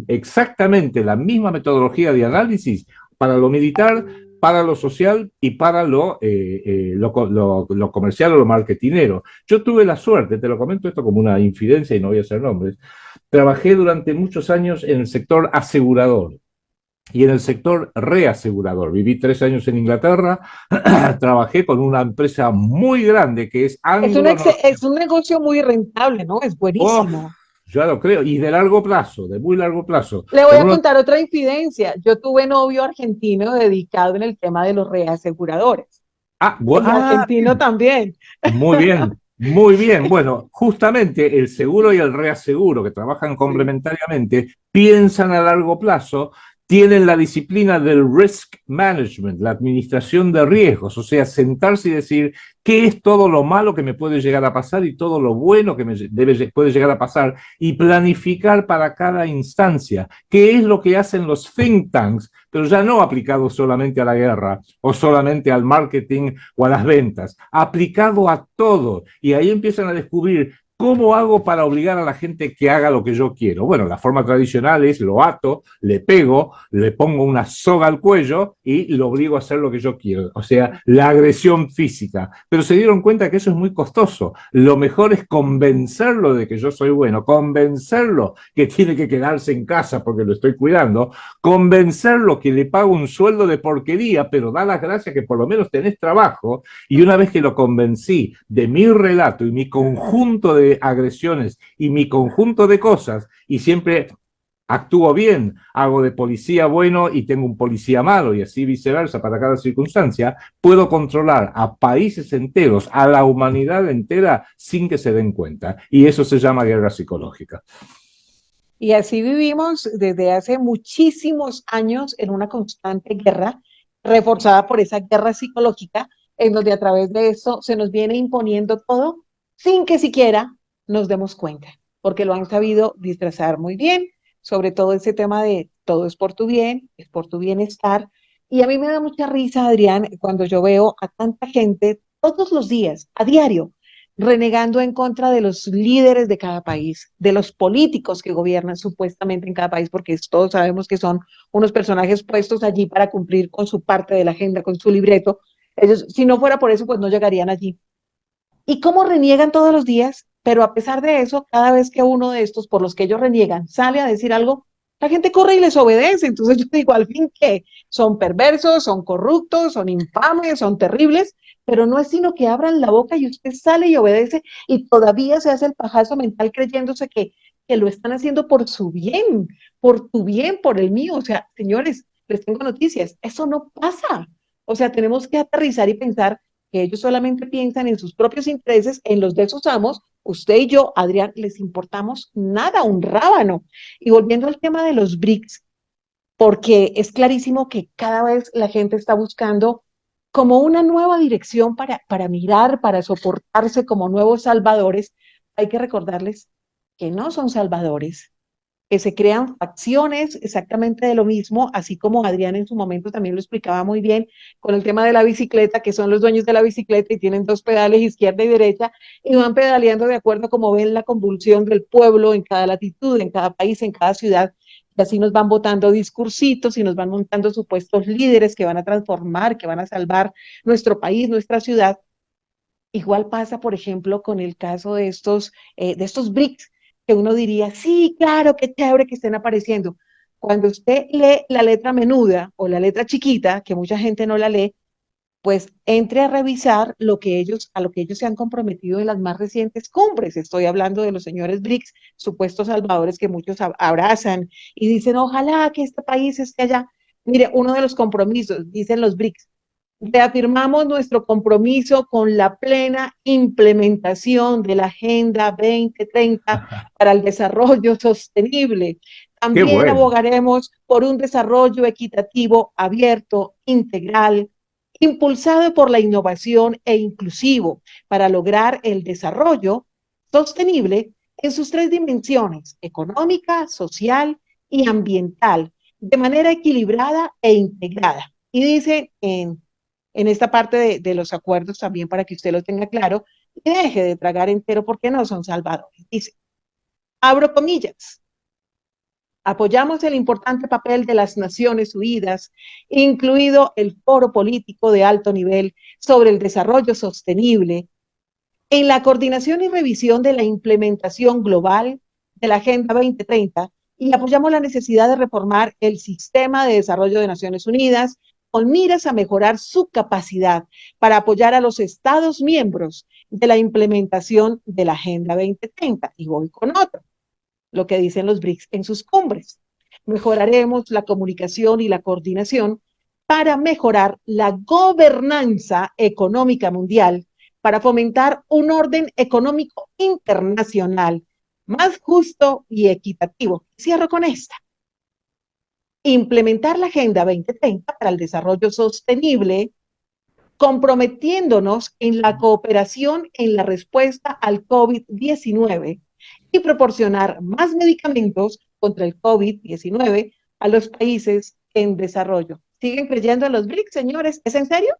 exactamente la misma metodología de análisis para lo militar, para lo social y para lo comercial o lo marketinero. Yo tuve la suerte, te lo comento esto como una infidencia y no voy a hacer nombres, trabajé durante muchos años en el sector asegurador y en el sector reasegurador. Viví 3 años en Inglaterra, trabajé con una empresa muy grande que es Anglo. Es un negocio muy rentable, ¿no? Es Oh, buenísimo. yo lo creo, y de largo plazo, de muy largo plazo. Le voy Con a unos... contar otra infidencia. Yo tuve novio argentino dedicado en el tema de los reaseguradores. Y argentino también. Muy bien, muy bien. Bueno, justamente el seguro y el reaseguro, que trabajan Sí. complementariamente, piensan a largo plazo, tienen la disciplina del risk management, la administración de riesgos, o sea, sentarse y decir qué es todo lo malo que me puede llegar a pasar y todo lo bueno que puede llegar a pasar, y planificar para cada instancia, qué es lo que hacen los think tanks, pero ya no aplicado solamente a la guerra o solamente al marketing o a las ventas, aplicado a todo. Y ahí empiezan a descubrir ¿cómo hago para obligar a la gente que haga lo que yo quiero? Bueno, la forma tradicional es lo ato, le pego, le pongo una soga al cuello y lo obligo a hacer lo que yo quiero. O sea, la agresión física. Pero se dieron cuenta que eso es muy costoso. Lo mejor es convencerlo de que yo soy bueno, convencerlo que tiene que quedarse en casa porque lo estoy cuidando, convencerlo que le pago un sueldo de porquería, pero da las gracias que por lo menos tenés trabajo. Y una vez que lo convencí de mi relato y mi conjunto de agresiones y mi conjunto de cosas, y siempre actúo bien, hago de policía bueno y tengo un policía malo, y así viceversa para cada circunstancia, puedo controlar a países enteros, a la humanidad entera, sin que se den cuenta. Y eso se llama guerra psicológica. Y así vivimos desde hace muchísimos años en una constante guerra, reforzada por esa guerra psicológica, en donde a través de eso se nos viene imponiendo todo sin que siquiera nos demos cuenta, porque lo han sabido disfrazar muy bien, sobre todo ese tema de todo es por tu bien, es por tu bienestar. Y a mí me da mucha risa, Adrián, cuando yo veo a tanta gente todos los días, a diario, renegando en contra de los líderes de cada país, de los políticos que gobiernan supuestamente en cada país, porque todos sabemos que son unos personajes puestos allí para cumplir con su parte de la agenda, con su libreto. Ellos, si no fuera por eso, pues no llegarían allí. ¿Y cómo reniegan todos los días? Pero a pesar de eso, cada vez que uno de estos, por los que ellos reniegan, sale a decir algo, la gente corre y les obedece. Entonces yo digo, al fin que son perversos, son corruptos, son infames, son terribles, pero no es sino que abran la boca y usted sale y obedece y todavía se hace el pajazo mental creyéndose que lo están haciendo por su bien, por tu bien, por el mío. O sea, señores, les tengo noticias, eso no pasa. O sea, tenemos que aterrizar y pensar que ellos solamente piensan en sus propios intereses, en los de sus amos. Usted y yo, Adrián, les importamos nada, un rábano. Y volviendo al tema de los BRICS, porque es clarísimo que cada vez la gente está buscando como una nueva dirección para mirar, para soportarse como nuevos salvadores. Hay que recordarles que no son salvadores, Se crean facciones exactamente de lo mismo, así como Adrián en su momento también lo explicaba muy bien con el tema de la bicicleta, que son los dueños de la bicicleta y tienen dos pedales, izquierda y derecha, y van pedaleando de acuerdo a como ven la convulsión del pueblo en cada latitud, en cada país, en cada ciudad. Y así nos van votando discursitos y nos van montando supuestos líderes que van a transformar, que van a salvar nuestro país, nuestra ciudad. Igual pasa, por ejemplo, con el caso de estos BRICS, que uno diría, sí, claro, qué chévere que estén apareciendo. Cuando usted lee la letra menuda o la letra chiquita, que mucha gente no la lee, pues entre a revisar a lo que ellos se han comprometido en las más recientes cumbres. Estoy hablando de los señores BRICS, supuestos salvadores que muchos abrazan y dicen, ojalá que este país esté allá. Mire, uno de los compromisos, dicen los BRICS, reafirmamos nuestro compromiso con la plena implementación de la Agenda 2030 para el desarrollo sostenible. Qué También bueno. abogaremos por un desarrollo equitativo, abierto, integral, impulsado por la innovación e inclusivo para lograr el desarrollo sostenible en sus tres dimensiones, económica, social y ambiental, de manera equilibrada e integrada. Y dice en esta parte de los acuerdos también para que usted lo tenga claro y deje de tragar entero porque no son salvadores. Dice, abro comillas, apoyamos el importante papel de las Naciones Unidas, incluido el Foro Político de Alto Nivel sobre el Desarrollo Sostenible, en la coordinación y revisión de la implementación global de la Agenda 2030 y apoyamos la necesidad de reformar el sistema de desarrollo de Naciones Unidas con miras a mejorar su capacidad para apoyar a los Estados miembros de la implementación de la Agenda 2030. Y voy con otro, lo que dicen los BRICS en sus cumbres. Mejoraremos la comunicación y la coordinación para mejorar la gobernanza económica mundial, para fomentar un orden económico internacional más justo y equitativo. Cierro con esta. Implementar la Agenda 2030 para el desarrollo sostenible, comprometiéndonos en la cooperación en la respuesta al COVID-19 y proporcionar más medicamentos contra el COVID-19 a los países en desarrollo. ¿Siguen creyendo en los BRICS, señores? ¿Es en serio?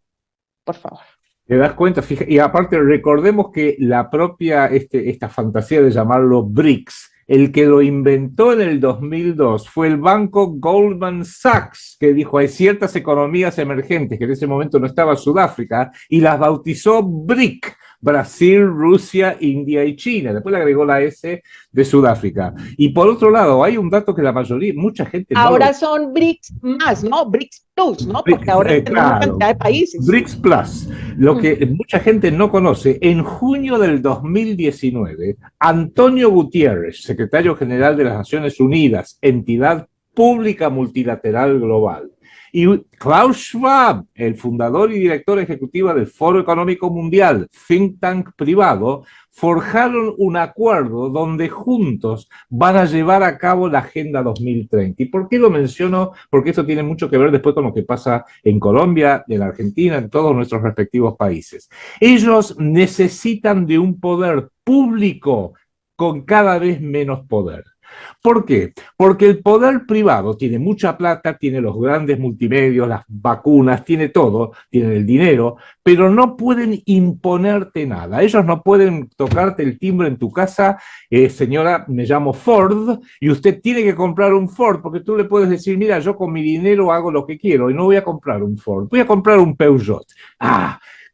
Por favor. ¿Te das cuenta? Y aparte recordemos que la propia, esta fantasía de llamarlo BRICS, el que lo inventó en el 2002 fue el banco Goldman Sachs, que dijo hay ciertas economías emergentes, que en ese momento no estaba Sudáfrica, y las bautizó BRIC, Brasil, Rusia, India y China. Después le agregó la S de Sudáfrica. Y por otro lado, hay un dato que la mayoría, mucha gente no ahora son BRICS más, ¿no? BRICS Plus, ¿no? Porque ahora tenemos una cantidad de países. BRICS Plus. Lo que mucha gente no conoce, en junio del 2019, Antonio Guterres, secretario general de las Naciones Unidas, entidad pública multilateral global, y Klaus Schwab, el fundador y director ejecutivo del Foro Económico Mundial, think tank privado, forjaron un acuerdo donde juntos van a llevar a cabo la Agenda 2030. ¿Y por qué lo menciono? Porque esto tiene mucho que ver después con lo que pasa en Colombia, en Argentina, en todos nuestros respectivos países. Ellos necesitan de un poder público con cada vez menos poder. ¿Por qué? Porque el poder privado tiene mucha plata, tiene los grandes multimedios, las vacunas, tiene todo, tienen el dinero, pero no pueden imponerte nada. Ellos no pueden tocarte el timbre en tu casa, señora, me llamo Ford, y usted tiene que comprar un Ford, porque tú le puedes decir, mira, yo con mi dinero hago lo que quiero y no voy a comprar un Ford, voy a comprar un Peugeot.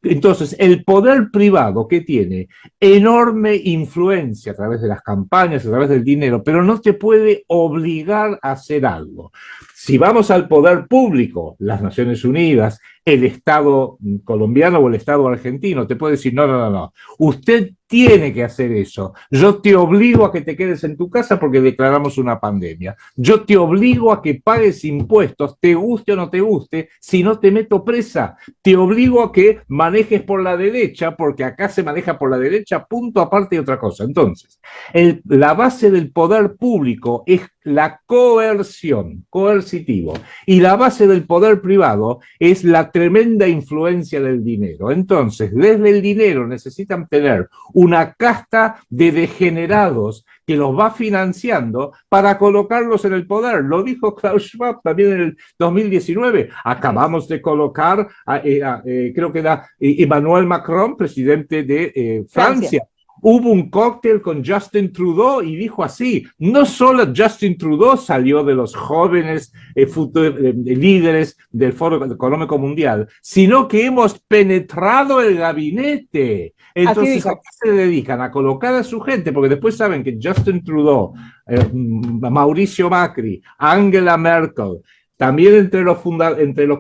Entonces, el poder privado que tiene enorme influencia a través de las campañas, a través del dinero, pero no te puede obligar a hacer algo. Si vamos al poder público, las Naciones Unidas, el Estado colombiano o el Estado argentino, te puede decir, no, usted tiene que hacer eso. Yo te obligo a que te quedes en tu casa porque declaramos una pandemia. Yo te obligo a que pagues impuestos, te guste o no te guste, si no te meto presa. Te obligo a que manejes por la derecha porque acá se maneja por la derecha, punto aparte de otra cosa. Entonces, la base del poder público es la coerción coercitivo. Y la base del poder privado es la tremenda influencia del dinero. Entonces, desde el dinero necesitan tener una casta de degenerados que los va financiando para colocarlos en el poder. Lo dijo Klaus Schwab también en el 2019. Acabamos de colocar, creo que era Emmanuel Macron, presidente de Francia. Hubo un cóctel con Justin Trudeau y dijo así, no solo Justin Trudeau salió de los jóvenes líderes del Foro Económico Mundial, sino que hemos penetrado el gabinete. Entonces, ¿a qué se dedican? A colocar a su gente, porque después saben que Justin Trudeau, Mauricio Macri, Angela Merkel, también entre los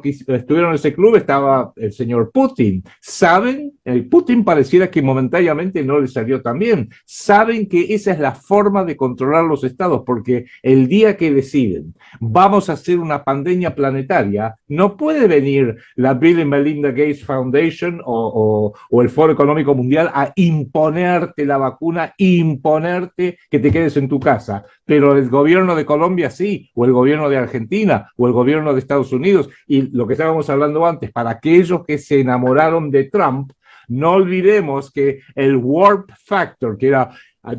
que estuvieron en ese club estaba el señor Putin. Saben, Putin pareciera que momentáneamente no le salió tan bien. Saben que esa es la forma de controlar los estados, porque el día que deciden vamos a hacer una pandemia planetaria, no puede venir la Bill y Melinda Gates Foundation o el Foro Económico Mundial a imponerte la vacuna, imponerte que te quedes en tu casa. Pero el gobierno de Colombia sí, o el gobierno de Argentina, o el gobierno de Estados Unidos. Y lo que estábamos hablando antes, para aquellos que se enamoraron de Trump, no olvidemos que el warp factor, que era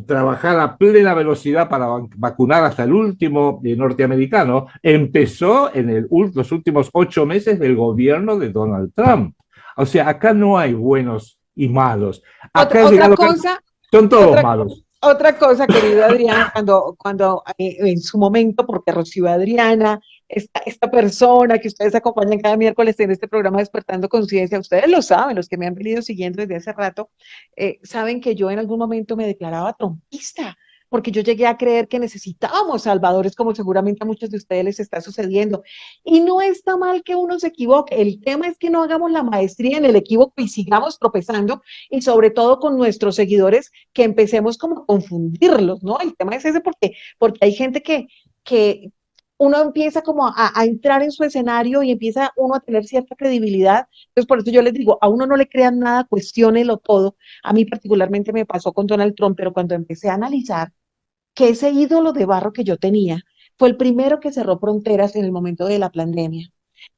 trabajar a plena velocidad para vacunar hasta el último norteamericano, empezó en los últimos 8 meses del gobierno de Donald Trump. O sea, acá no hay buenos y malos. Acá son todos malos. Otra cosa, querido Adrián, cuando en su momento, porque Rocío Adriana, esta persona que ustedes acompañan cada miércoles en este programa Despertando Conciencia, ustedes lo saben, los que me han venido siguiendo desde hace rato, saben que yo en algún momento me declaraba trumpista, porque yo llegué a creer que necesitábamos salvadores, como seguramente a muchos de ustedes les está sucediendo. Y no está mal que uno se equivoque, el tema es que no hagamos la maestría en el equívoco y sigamos tropezando, y sobre todo con nuestros seguidores, que empecemos como a confundirlos, ¿no? El tema es ese porque hay gente que uno empieza como a entrar en su escenario y empieza uno a tener cierta credibilidad. Entonces, por eso yo les digo, a uno no le crean nada, cuestiónelo todo. A mí particularmente me pasó con Donald Trump, pero cuando empecé a analizar que ese ídolo de barro que yo tenía fue el primero que cerró fronteras en el momento de la pandemia,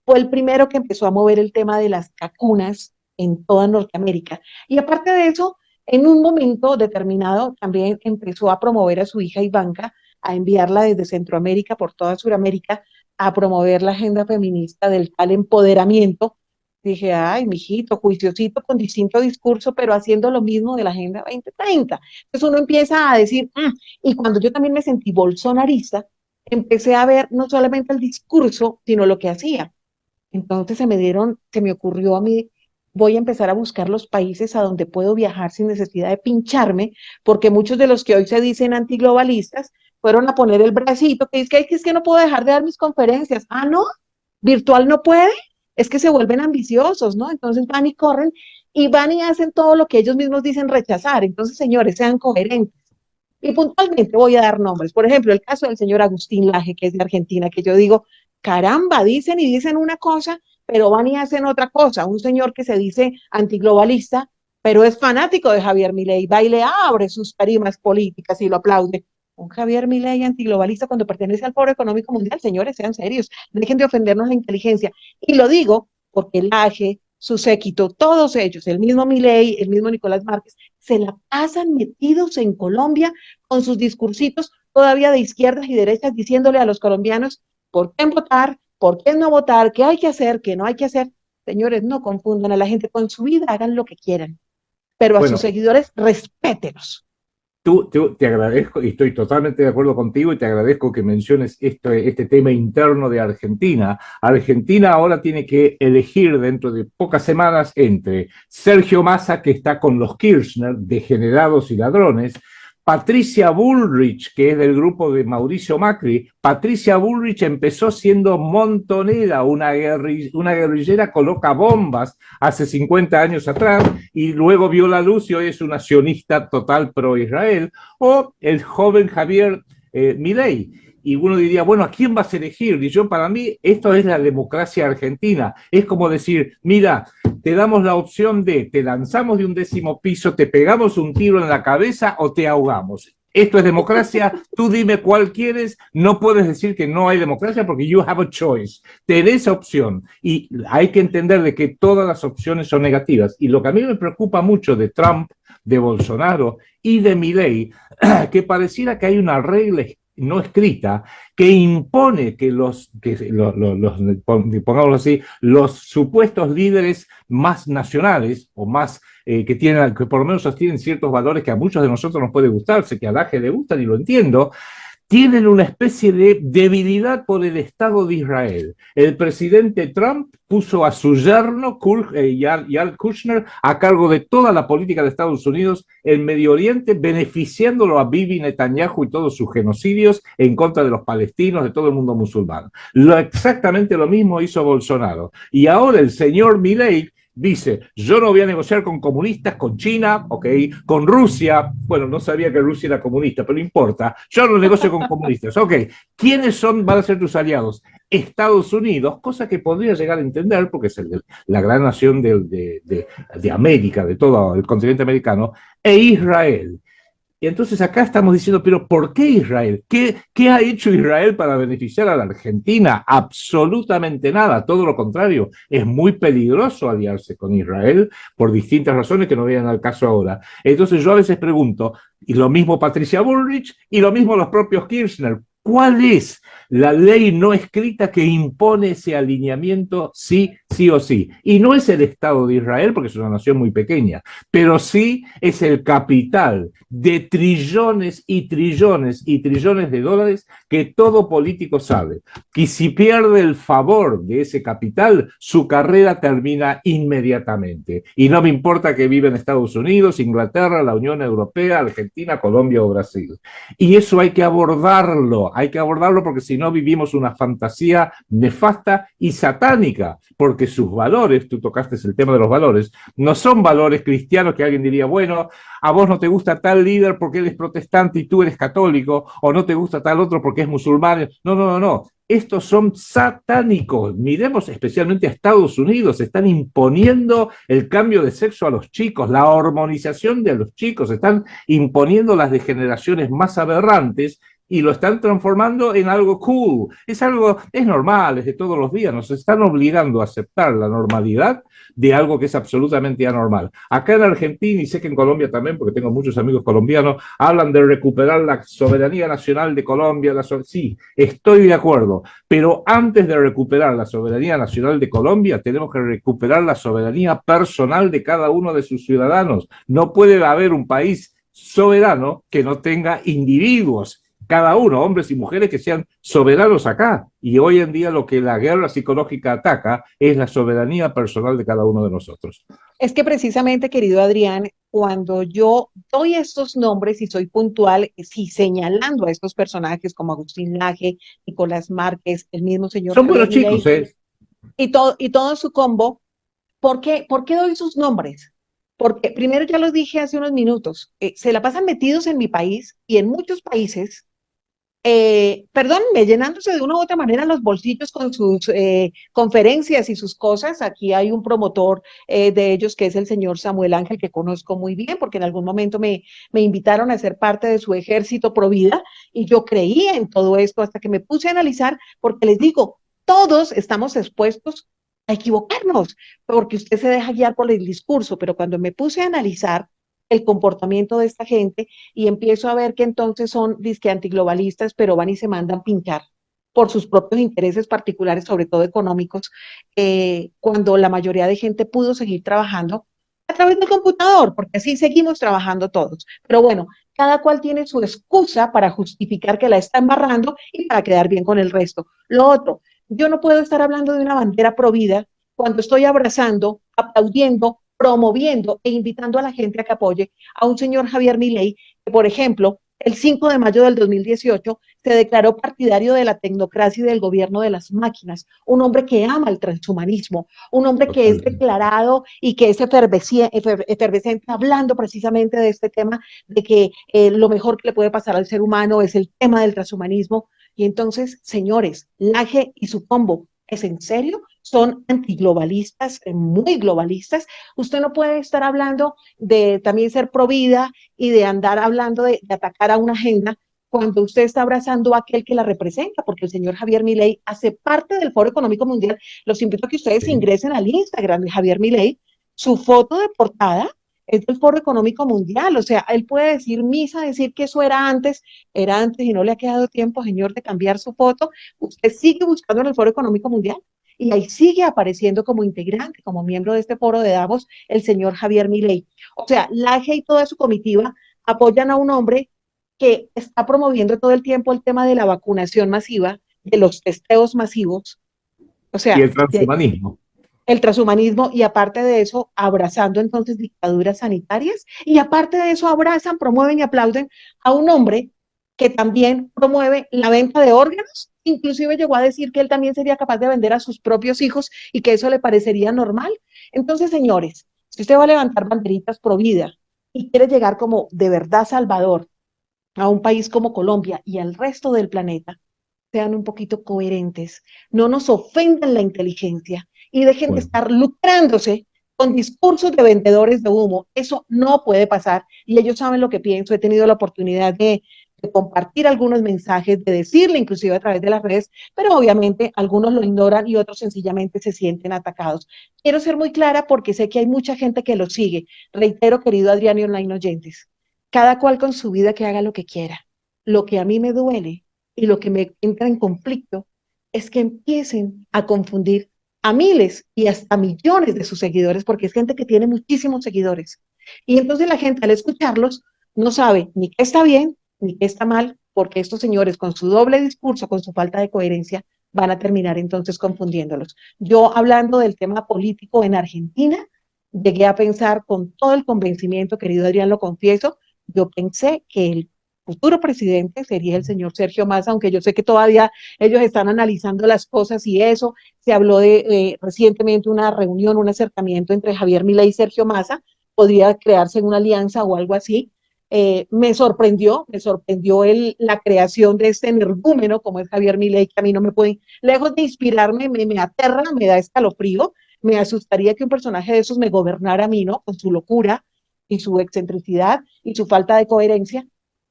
fue el primero que empezó a mover el tema de las vacunas en toda Norteamérica. Y aparte de eso, en un momento determinado también empezó a promover a su hija Ivanka, a enviarla desde Centroamérica por toda Sudamérica, a promover la agenda feminista del tal empoderamiento. Dije, ay, mijito, juiciosito con distinto discurso, pero haciendo lo mismo de la Agenda 2030. Entonces uno empieza a decir, y cuando yo también me sentí bolsonarista, empecé a ver no solamente el discurso, sino lo que hacía. Entonces se me ocurrió a mí, voy a empezar a buscar los países a donde puedo viajar sin necesidad de pincharme, porque muchos de los que hoy se dicen antiglobalistas fueron a poner el bracito, que es que no puedo dejar de dar mis conferencias. Ah, ¿no? ¿Virtual no puede? Es que se vuelven ambiciosos, ¿no? Entonces van y corren y van y hacen todo lo que ellos mismos dicen rechazar. Entonces, señores, sean coherentes. Y puntualmente voy a dar nombres. Por ejemplo, el caso del señor Agustín Laje, que es de Argentina, que yo digo, caramba, dicen y dicen una cosa, pero van y hacen otra cosa. Un señor que se dice antiglobalista, pero es fanático de Javier Milei, va y le abre sus tarimas políticas y lo aplaude. Un Javier Milei antiglobalista cuando pertenece al Foro Económico Mundial, señores, sean serios, dejen de ofendernos la inteligencia. Y lo digo porque Laje, su séquito, todos ellos, el mismo Milei, el mismo Nicolás Márquez, se la pasan metidos en Colombia con sus discursitos todavía de izquierdas y derechas, diciéndole a los colombianos por qué votar, por qué no votar, qué hay que hacer, qué no hay que hacer. Señores, no confundan a la gente con su vida, hagan lo que quieran, pero a sus seguidores respétenlos. Te agradezco y estoy totalmente de acuerdo contigo y te agradezco que menciones este tema interno de Argentina. Argentina ahora tiene que elegir dentro de pocas semanas entre Sergio Massa, que está con los Kirchner, degenerados y ladrones, Patricia Bullrich, que es del grupo de Mauricio Macri. Patricia Bullrich empezó siendo montonera, una guerrillera, coloca bombas hace 50 años atrás y luego vio la luz y hoy es una sionista total pro-Israel. O el joven Javier Milei. Y uno diría, bueno, ¿a quién vas a elegir? Y yo, para mí, esto es la democracia argentina. Es como decir, mira, te damos la opción de, te lanzamos de un 10º piso, te pegamos un tiro en la cabeza o te ahogamos. esto es democracia, tú dime cuál quieres, no puedes decir que no hay democracia porque you have a choice, tenés opción. Y hay que entender de que todas las opciones son negativas. Y lo que a mí me preocupa mucho de Trump, de Bolsonaro y de Milei, que pareciera que hay una regla no escrita que impone que pongámoslo así, los supuestos líderes más nacionales o más que por lo menos sostienen ciertos valores que a muchos de nosotros nos puede gustarse, que a Laje le gustan y lo entiendo, tienen una especie de debilidad por el Estado de Israel. El presidente Trump puso a su yerno, Jared Kushner, a cargo de toda la política de Estados Unidos en Medio Oriente, beneficiándolo a Bibi Netanyahu y todos sus genocidios en contra de los palestinos, de todo el mundo musulmán. Exactamente lo mismo hizo Bolsonaro. Y ahora el señor Milei dice, yo no voy a negociar con comunistas, con China, ok, con Rusia, bueno, no sabía que Rusia era comunista, pero no importa, yo no negocio con comunistas, ok, ¿quiénes van a ser tus aliados? Estados Unidos, cosa que podría llegar a entender, porque es la gran nación de América, de todo el continente americano, e Israel. Y entonces acá estamos diciendo, pero ¿por qué Israel? ¿Qué ha hecho Israel para beneficiar a la Argentina? Absolutamente nada, todo lo contrario. Es muy peligroso aliarse con Israel por distintas razones que no vienen al caso ahora. Entonces yo a veces pregunto, y lo mismo Patricia Bullrich, y lo mismo los propios Kirchner, ¿cuál es la ley no escrita que impone ese alineamiento sí o sí? Y no es el Estado de Israel, porque es una nación muy pequeña, pero sí es el capital de trillones y trillones y trillones de dólares que todo político sabe que si pierde el favor de ese capital, su carrera termina inmediatamente. Y no me importa que viva en Estados Unidos, Inglaterra, la Unión Europea, Argentina, Colombia o Brasil. Y eso hay que abordarlo porque si no vivimos una fantasía nefasta y satánica, porque sus valores, tú tocaste el tema de los valores, no son valores cristianos que alguien diría, bueno, a vos no te gusta tal líder porque él es protestante y tú eres católico, o no te gusta tal otro porque es musulmán. No. Estos son satánicos. Miremos especialmente a Estados Unidos. Están imponiendo el cambio de sexo a los chicos, la hormonización de los chicos. Están imponiendo las degeneraciones más aberrantes y lo están transformando en algo cool. Es normal, es de todos los días. Nos están obligando a aceptar la normalidad de algo que es absolutamente anormal. Acá en Argentina, y sé que en Colombia también, porque tengo muchos amigos colombianos, hablan de recuperar la soberanía nacional de Colombia. Sí, estoy de acuerdo, pero antes de recuperar la soberanía nacional de Colombia, tenemos que recuperar la soberanía personal de cada uno de sus ciudadanos. No puede haber un país soberano que no tenga individuos, cada uno, hombres y mujeres, que sean soberanos acá. Y hoy en día lo que la guerra psicológica ataca es la soberanía personal de cada uno de nosotros. Es que precisamente, querido Adrián, cuando yo doy estos nombres y soy puntual, sí, señalando a estos personajes como Agustín Laje, Nicolás Márquez, el mismo señor Son Javier buenos chicos, Milei, y todo su combo, ¿por qué doy sus nombres? Porque primero ya los dije hace unos minutos, se la pasan metidos en mi país y en muchos países, perdónenme, llenándose de una u otra manera los bolsillos con sus conferencias y sus cosas. Aquí hay un promotor de ellos que es el señor Samuel Ángel, que conozco muy bien, porque en algún momento me invitaron a ser parte de su ejército Provida, y yo creía en todo esto hasta que me puse a analizar, porque les digo, todos estamos expuestos a equivocarnos, porque usted se deja guiar por el discurso, pero cuando me puse a analizar el comportamiento de esta gente y empiezo a ver que entonces son disque antiglobalistas, pero van y se mandan pinchar por sus propios intereses particulares, sobre todo económicos, cuando la mayoría de gente pudo seguir trabajando a través del computador, porque así seguimos trabajando todos. Pero bueno, cada cual tiene su excusa para justificar que la está embarrando y para quedar bien con el resto. Lo otro, yo no puedo estar hablando de una bandera provida cuando estoy abrazando, aplaudiendo, promoviendo e invitando a la gente a que apoye a un señor Javier Milei, que por ejemplo, el 5 de mayo del 2018 se declaró partidario de la tecnocracia y del gobierno de las máquinas, un hombre que ama el transhumanismo, un hombre que es declarado y que es efervescente hablando precisamente de este tema, de que lo mejor que le puede pasar al ser humano es el tema del transhumanismo. Y entonces, señores, Laje y su combo, ¿Es en serio? Son antiglobalistas, muy globalistas. Usted no puede estar hablando de también ser pro vida y de andar hablando de atacar a una agenda cuando usted está abrazando a aquel que la representa, porque el señor Javier Milei hace parte del Foro Económico Mundial. Los invito a que ustedes Sí. ingresen al Instagram de Javier Milei. Su foto de portada es del Foro Económico Mundial. O sea, él puede decir misa, decir que eso era antes y no le ha quedado tiempo, señor, de cambiar su foto. Usted sigue buscando en el Foro Económico Mundial y ahí sigue apareciendo como integrante, como miembro de este foro de Davos, el señor Javier Milei. O sea, Laje y toda su comitiva apoyan a un hombre que está promoviendo todo el tiempo el tema de la vacunación masiva, de los testeos masivos, o Y sea, el transhumanismo. el transhumanismo, y aparte de eso, abrazando entonces dictaduras sanitarias, y aparte de eso, abrazan, promueven y aplauden a un hombre que también promueve la venta de órganos, inclusive llegó a decir que él también sería capaz de vender a sus propios hijos y que eso le parecería normal. Entonces, señores, si usted va a levantar banderitas pro vida y quiere llegar como de verdad salvador a un país como Colombia y al resto del planeta, sean un poquito coherentes, no nos ofendan la inteligencia y dejen de Bueno, estar lucrándose con discursos de vendedores de humo. Eso no puede pasar y ellos saben lo que pienso. He tenido la oportunidad de compartir algunos mensajes, de decirle inclusive a través de las redes, pero obviamente algunos lo ignoran y otros sencillamente se sienten atacados. Quiero ser muy clara porque sé que hay mucha gente que lo sigue. Reitero, querido Adrián y online oyentes, cada cual con su vida que haga lo que quiera. Lo que a mí me duele y lo que me entra en conflicto es que empiecen a confundir a miles y hasta millones de sus seguidores, porque es gente que tiene muchísimos seguidores. Y entonces la gente al escucharlos no sabe ni qué está bien ni qué está mal, porque estos señores con su doble discurso, con su falta de coherencia, van a terminar entonces confundiéndolos. Yo hablando del tema político en Argentina, llegué a pensar con todo el convencimiento, querido Adrián, lo confieso, yo pensé que el futuro presidente sería el señor Sergio Massa, aunque yo sé que todavía ellos están analizando las cosas y eso. Se habló de recientemente una reunión, un acercamiento entre Javier Milei y Sergio Massa, podría crearse una alianza o algo así. Me sorprendió la creación de este energúmeno como es Javier Milei, que a mí no me puede, lejos de inspirarme, me aterra, me da escalofrío, me asustaría que un personaje de esos me gobernara a mí, ¿no? Con su locura y su excentricidad y su falta de coherencia.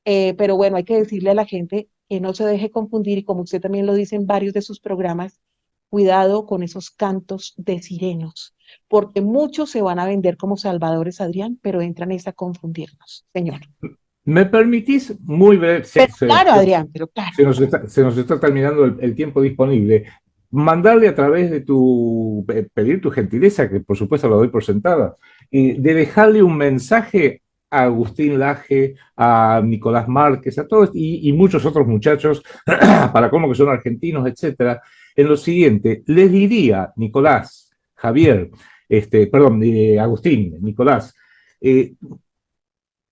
Pero bueno, hay que decirle a la gente que no se deje confundir y como usted también lo dice en varios de sus programas, cuidado con esos cantos de sirenos, porque muchos se van a vender como salvadores, Adrián, pero entran es a confundirnos, señor. ¿me permitís muy breve? Pero claro, Adrián, pero claro. Se nos está terminando el tiempo disponible. Mandarle a través de pedir tu gentileza, que por supuesto lo doy por sentada, de dejarle un mensaje a Agustín Laje, a Nicolás Márquez, a todos y muchos otros muchachos, para cómo que son argentinos, etcétera, en lo siguiente: les diría, Nicolás, Javier, perdón, Agustín, Nicolás,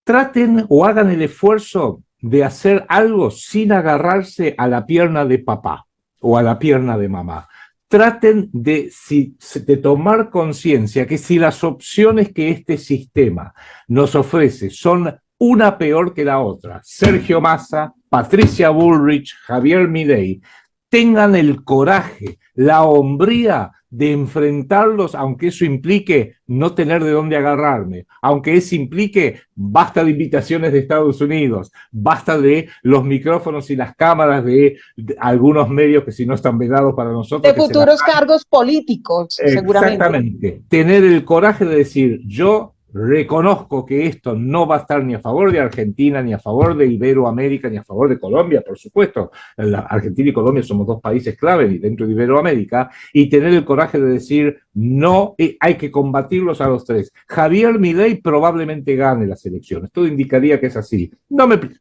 traten o hagan el esfuerzo de hacer algo sin agarrarse a la pierna de papá o a la pierna de mamá. Traten de tomar conciencia que si las opciones que este sistema nos ofrece son una peor que la otra, Sergio Massa, Patricia Bullrich, Javier Milei, tengan el coraje, la hombría de enfrentarlos, aunque eso implique no tener de dónde agarrarme, aunque eso implique basta de invitaciones de Estados Unidos, basta de los micrófonos y las cámaras de algunos medios que si no están vedados para nosotros. De futuros cargos políticos, seguramente. Exactamente. Tener el coraje de decir, yo reconozco que esto no va a estar ni a favor de Argentina, ni a favor de Iberoamérica, ni a favor de Colombia, por supuesto. Argentina y Colombia somos dos países clave dentro de Iberoamérica, y tener el coraje de decir, no, hay que combatirlos a los tres. Javier Milei probablemente gane las elecciones. Todo indicaría que es así.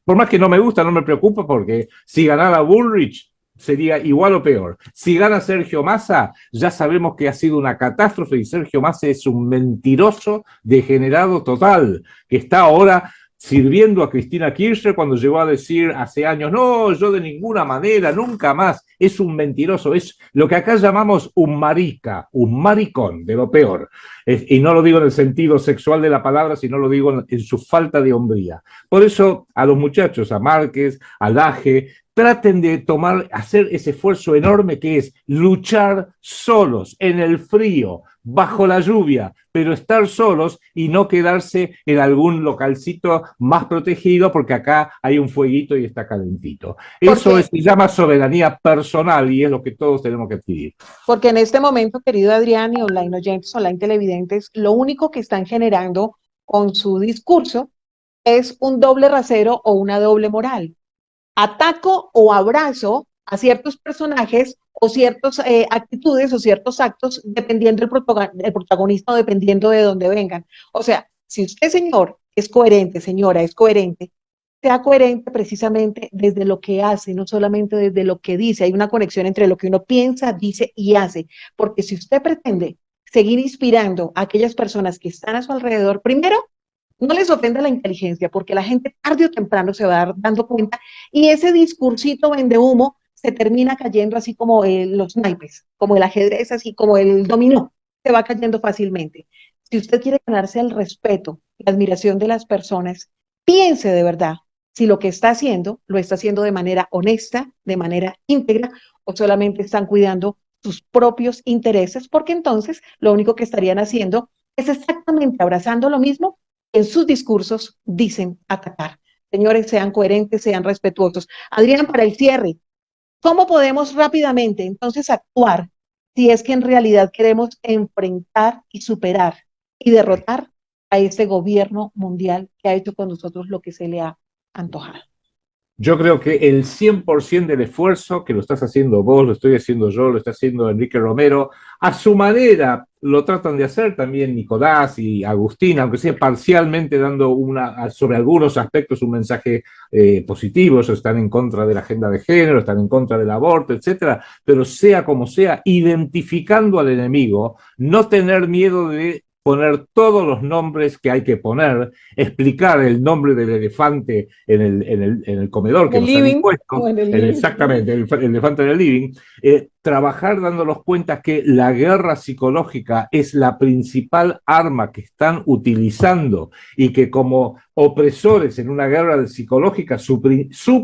Por más que no me gusta, no me preocupa, porque si ganara Bullrich, sería igual o peor. Si gana Sergio Massa, ya sabemos que ha sido una catástrofe y Sergio Massa es un mentiroso degenerado total, que está ahora sirviendo a Cristina Kirchner cuando llegó a decir hace años, no, yo de ninguna manera, nunca más. Es un mentiroso, es lo que acá llamamos un marica, un maricón, de lo peor. Y no lo digo en el sentido sexual de la palabra, sino lo digo en su falta de hombría. Por eso a los muchachos, a Márquez, a Laje, traten de hacer ese esfuerzo enorme que es luchar solos, en el frío, bajo la lluvia, pero estar solos y no quedarse en algún localcito más protegido porque acá hay un fueguito y está calentito. Eso Porque, se llama soberanía personal y es lo que todos tenemos que adquirir. porque en este momento, querido Adrián, y online oyentes, online televidentes, lo único que están generando con su discurso es un doble rasero o una doble moral. Ataco o abrazo a ciertos personajes o ciertas actitudes o ciertos actos dependiendo del protagonista o dependiendo de dónde vengan. O sea, si usted, señor, es coherente, señora, es coherente, sea coherente precisamente desde lo que hace, no solamente desde lo que dice. Hay una conexión entre lo que uno piensa, dice y hace, porque si usted pretende seguir inspirando a aquellas personas que están a su alrededor, primero, no les ofenda la inteligencia, porque la gente tarde o temprano se va dando cuenta y ese discursito vende humo se termina cayendo así como los naipes, como el ajedrez, así como el dominó, se va cayendo fácilmente. Si usted quiere ganarse el respeto, la admiración de las personas, piense de verdad si lo que está haciendo lo está haciendo de manera honesta, de manera íntegra o solamente están cuidando sus propios intereses, porque entonces lo único que estarían haciendo es exactamente abrazando lo mismo en sus discursos dicen atacar. Señores, sean coherentes, sean respetuosos. Adrián, para el cierre, ¿cómo podemos rápidamente entonces actuar si es que en realidad queremos enfrentar y superar y derrotar a este gobierno mundial que ha hecho con nosotros lo que se le ha antojado? Yo creo que el 100% del esfuerzo, que lo estás haciendo vos, lo estoy haciendo yo, lo está haciendo Enrique Romero, a su manera lo tratan de hacer también Nicolás y Agustín, aunque sea parcialmente dando sobre algunos aspectos un mensaje positivo. Ellos están en contra de la agenda de género, están en contra del aborto, etcétera, pero sea como sea, identificando al enemigo, no tener miedo de poner todos los nombres que hay que poner, explicar el nombre del elefante en el comedor En que el nos han living impuesto, o en el living. exactamente, el elefante en el living, trabajar dándonos cuenta que la guerra psicológica es la principal arma que están utilizando y que como opresores en una guerra psicológica, su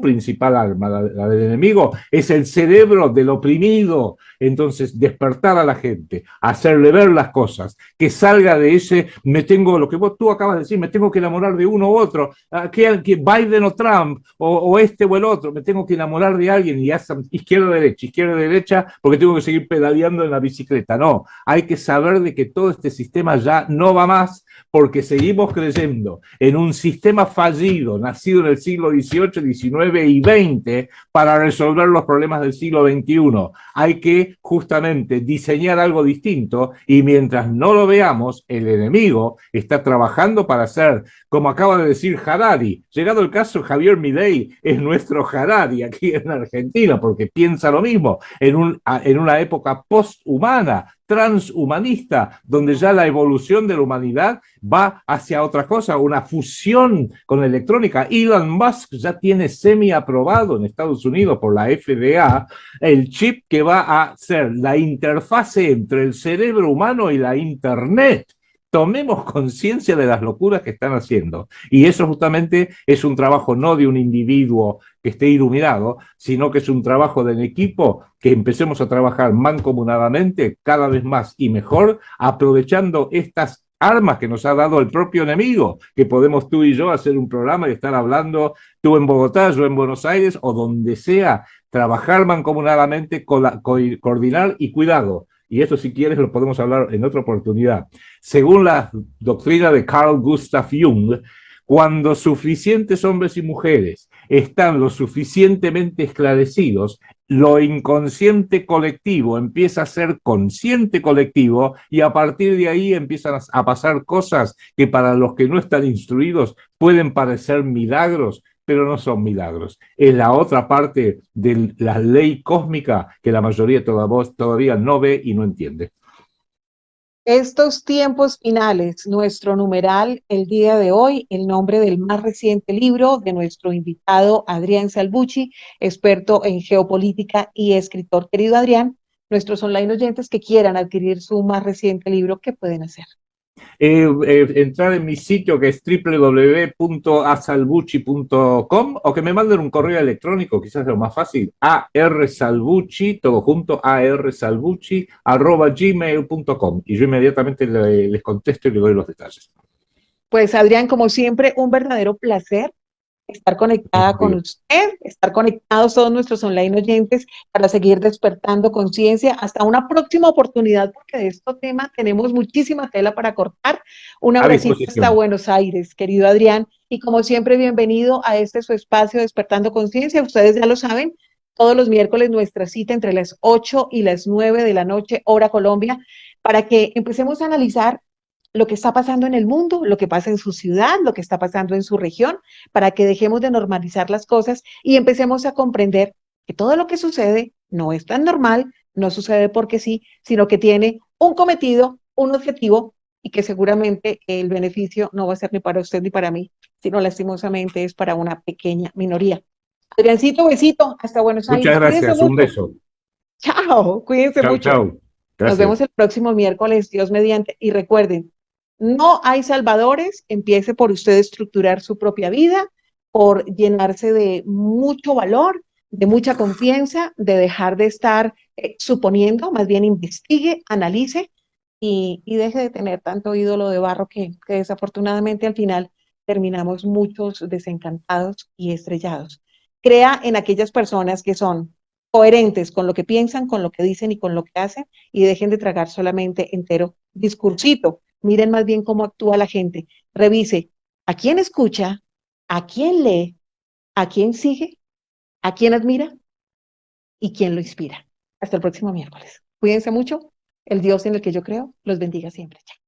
principal arma, la del enemigo, es el cerebro del oprimido. Entonces, despertar a la gente, hacerle ver las cosas, que salga de ese, lo que tú acabas de decir, me tengo que enamorar de uno u otro, que Biden o Trump, o este o el otro, me tengo que enamorar de alguien y hasta izquierda, derecha, porque tengo que seguir pedaleando en la bicicleta. No, hay que saber de que todo este sistema ya no va más, porque seguimos creyendo en un sistema fallido, nacido en el siglo XVIII, XIX y XX, para resolver los problemas del siglo XXI. Hay que justamente diseñar algo distinto y mientras no lo veamos, el enemigo está trabajando para hacer, como acaba de decir Harari, llegado el caso, Javier Milei es nuestro Harari aquí en Argentina, porque piensa lo mismo, en una época posthumana, transhumanista, donde ya la evolución de la humanidad va hacia otra cosa, una fusión con la electrónica. Elon Musk ya tiene semi-aprobado en Estados Unidos por la FDA el chip que va a ser la interfase entre el cerebro humano y la Internet. Tomemos conciencia de las locuras que están haciendo. Y eso justamente es un trabajo no de un individuo que esté iluminado, sino que es un trabajo del equipo, que empecemos a trabajar mancomunadamente cada vez más y mejor, aprovechando estas armas que nos ha dado el propio enemigo, que podemos tú y yo hacer un programa y estar hablando, tú en Bogotá, yo en Buenos Aires o donde sea, trabajar mancomunadamente, coordinar y cuidado. Y esto, si quieres, lo podemos hablar en otra oportunidad. Según la doctrina de Carl Gustav Jung, cuando suficientes hombres y mujeres están lo suficientemente esclarecidos, lo inconsciente colectivo empieza a ser consciente colectivo y a partir de ahí empiezan a pasar cosas que para los que no están instruidos pueden parecer milagros, pero no son milagros. Es la otra parte de la ley cósmica que la mayoría todavía no ve y no entiende. Estos tiempos finales, nuestro numeral el día de hoy, el nombre del más reciente libro de nuestro invitado Adrián Salvucci, experto en geopolítica y escritor. Querido Adrián, nuestros online oyentes que quieran adquirir su más reciente libro, ¿qué pueden hacer? Entrar en mi sitio que es www.asalbucci.com o que me manden un correo electrónico, quizás es lo más fácil, arsalbucci, todo junto, arsalbucci, @gmail.com y yo inmediatamente les contesto y les doy los detalles. Pues Adrián, como siempre, un verdadero placer estar conectada con usted, estar conectados todos nuestros online oyentes para seguir despertando conciencia. Hasta una próxima oportunidad, porque de este tema tenemos muchísima tela para cortar. Un A abracito hasta disposición. Buenos Aires, querido Adrián. Y como siempre, bienvenido a este su espacio Despertando Conciencia. Ustedes ya lo saben, todos los miércoles nuestra cita entre las 8 y las 9 de la noche, hora Colombia, para que empecemos a analizar lo que está pasando en el mundo, lo que pasa en su ciudad, lo que está pasando en su región, para que dejemos de normalizar las cosas y empecemos a comprender que todo lo que sucede no es tan normal, no sucede porque sí, sino que tiene un cometido, un objetivo y que seguramente el beneficio no va a ser ni para usted ni para mí, sino lastimosamente es para una pequeña minoría. Adriancito, besito, hasta Buenos Muchas Aires. Cuídense gracias, un mucho. beso. Chao, cuídense Chau, mucho. chau. Nos vemos Gracias. el próximo miércoles, Dios mediante. Y recuerden, no hay salvadores. Empiece por usted estructurar su propia vida, por llenarse de mucho valor, de mucha confianza, de dejar de estar suponiendo, más bien investigue, analice y deje de tener tanto ídolo de barro que desafortunadamente al final terminamos muchos desencantados y estrellados. Crea en aquellas personas que son coherentes con lo que piensan, con lo que dicen y con lo que hacen y dejen de tragar solamente entero discursito. Miren más bien cómo actúa la gente. Revise a quién escucha, a quién lee, a quién sigue, a quién admira y quién lo inspira. Hasta el próximo miércoles. Cuídense mucho. El Dios en el que yo creo los bendiga siempre. Chao.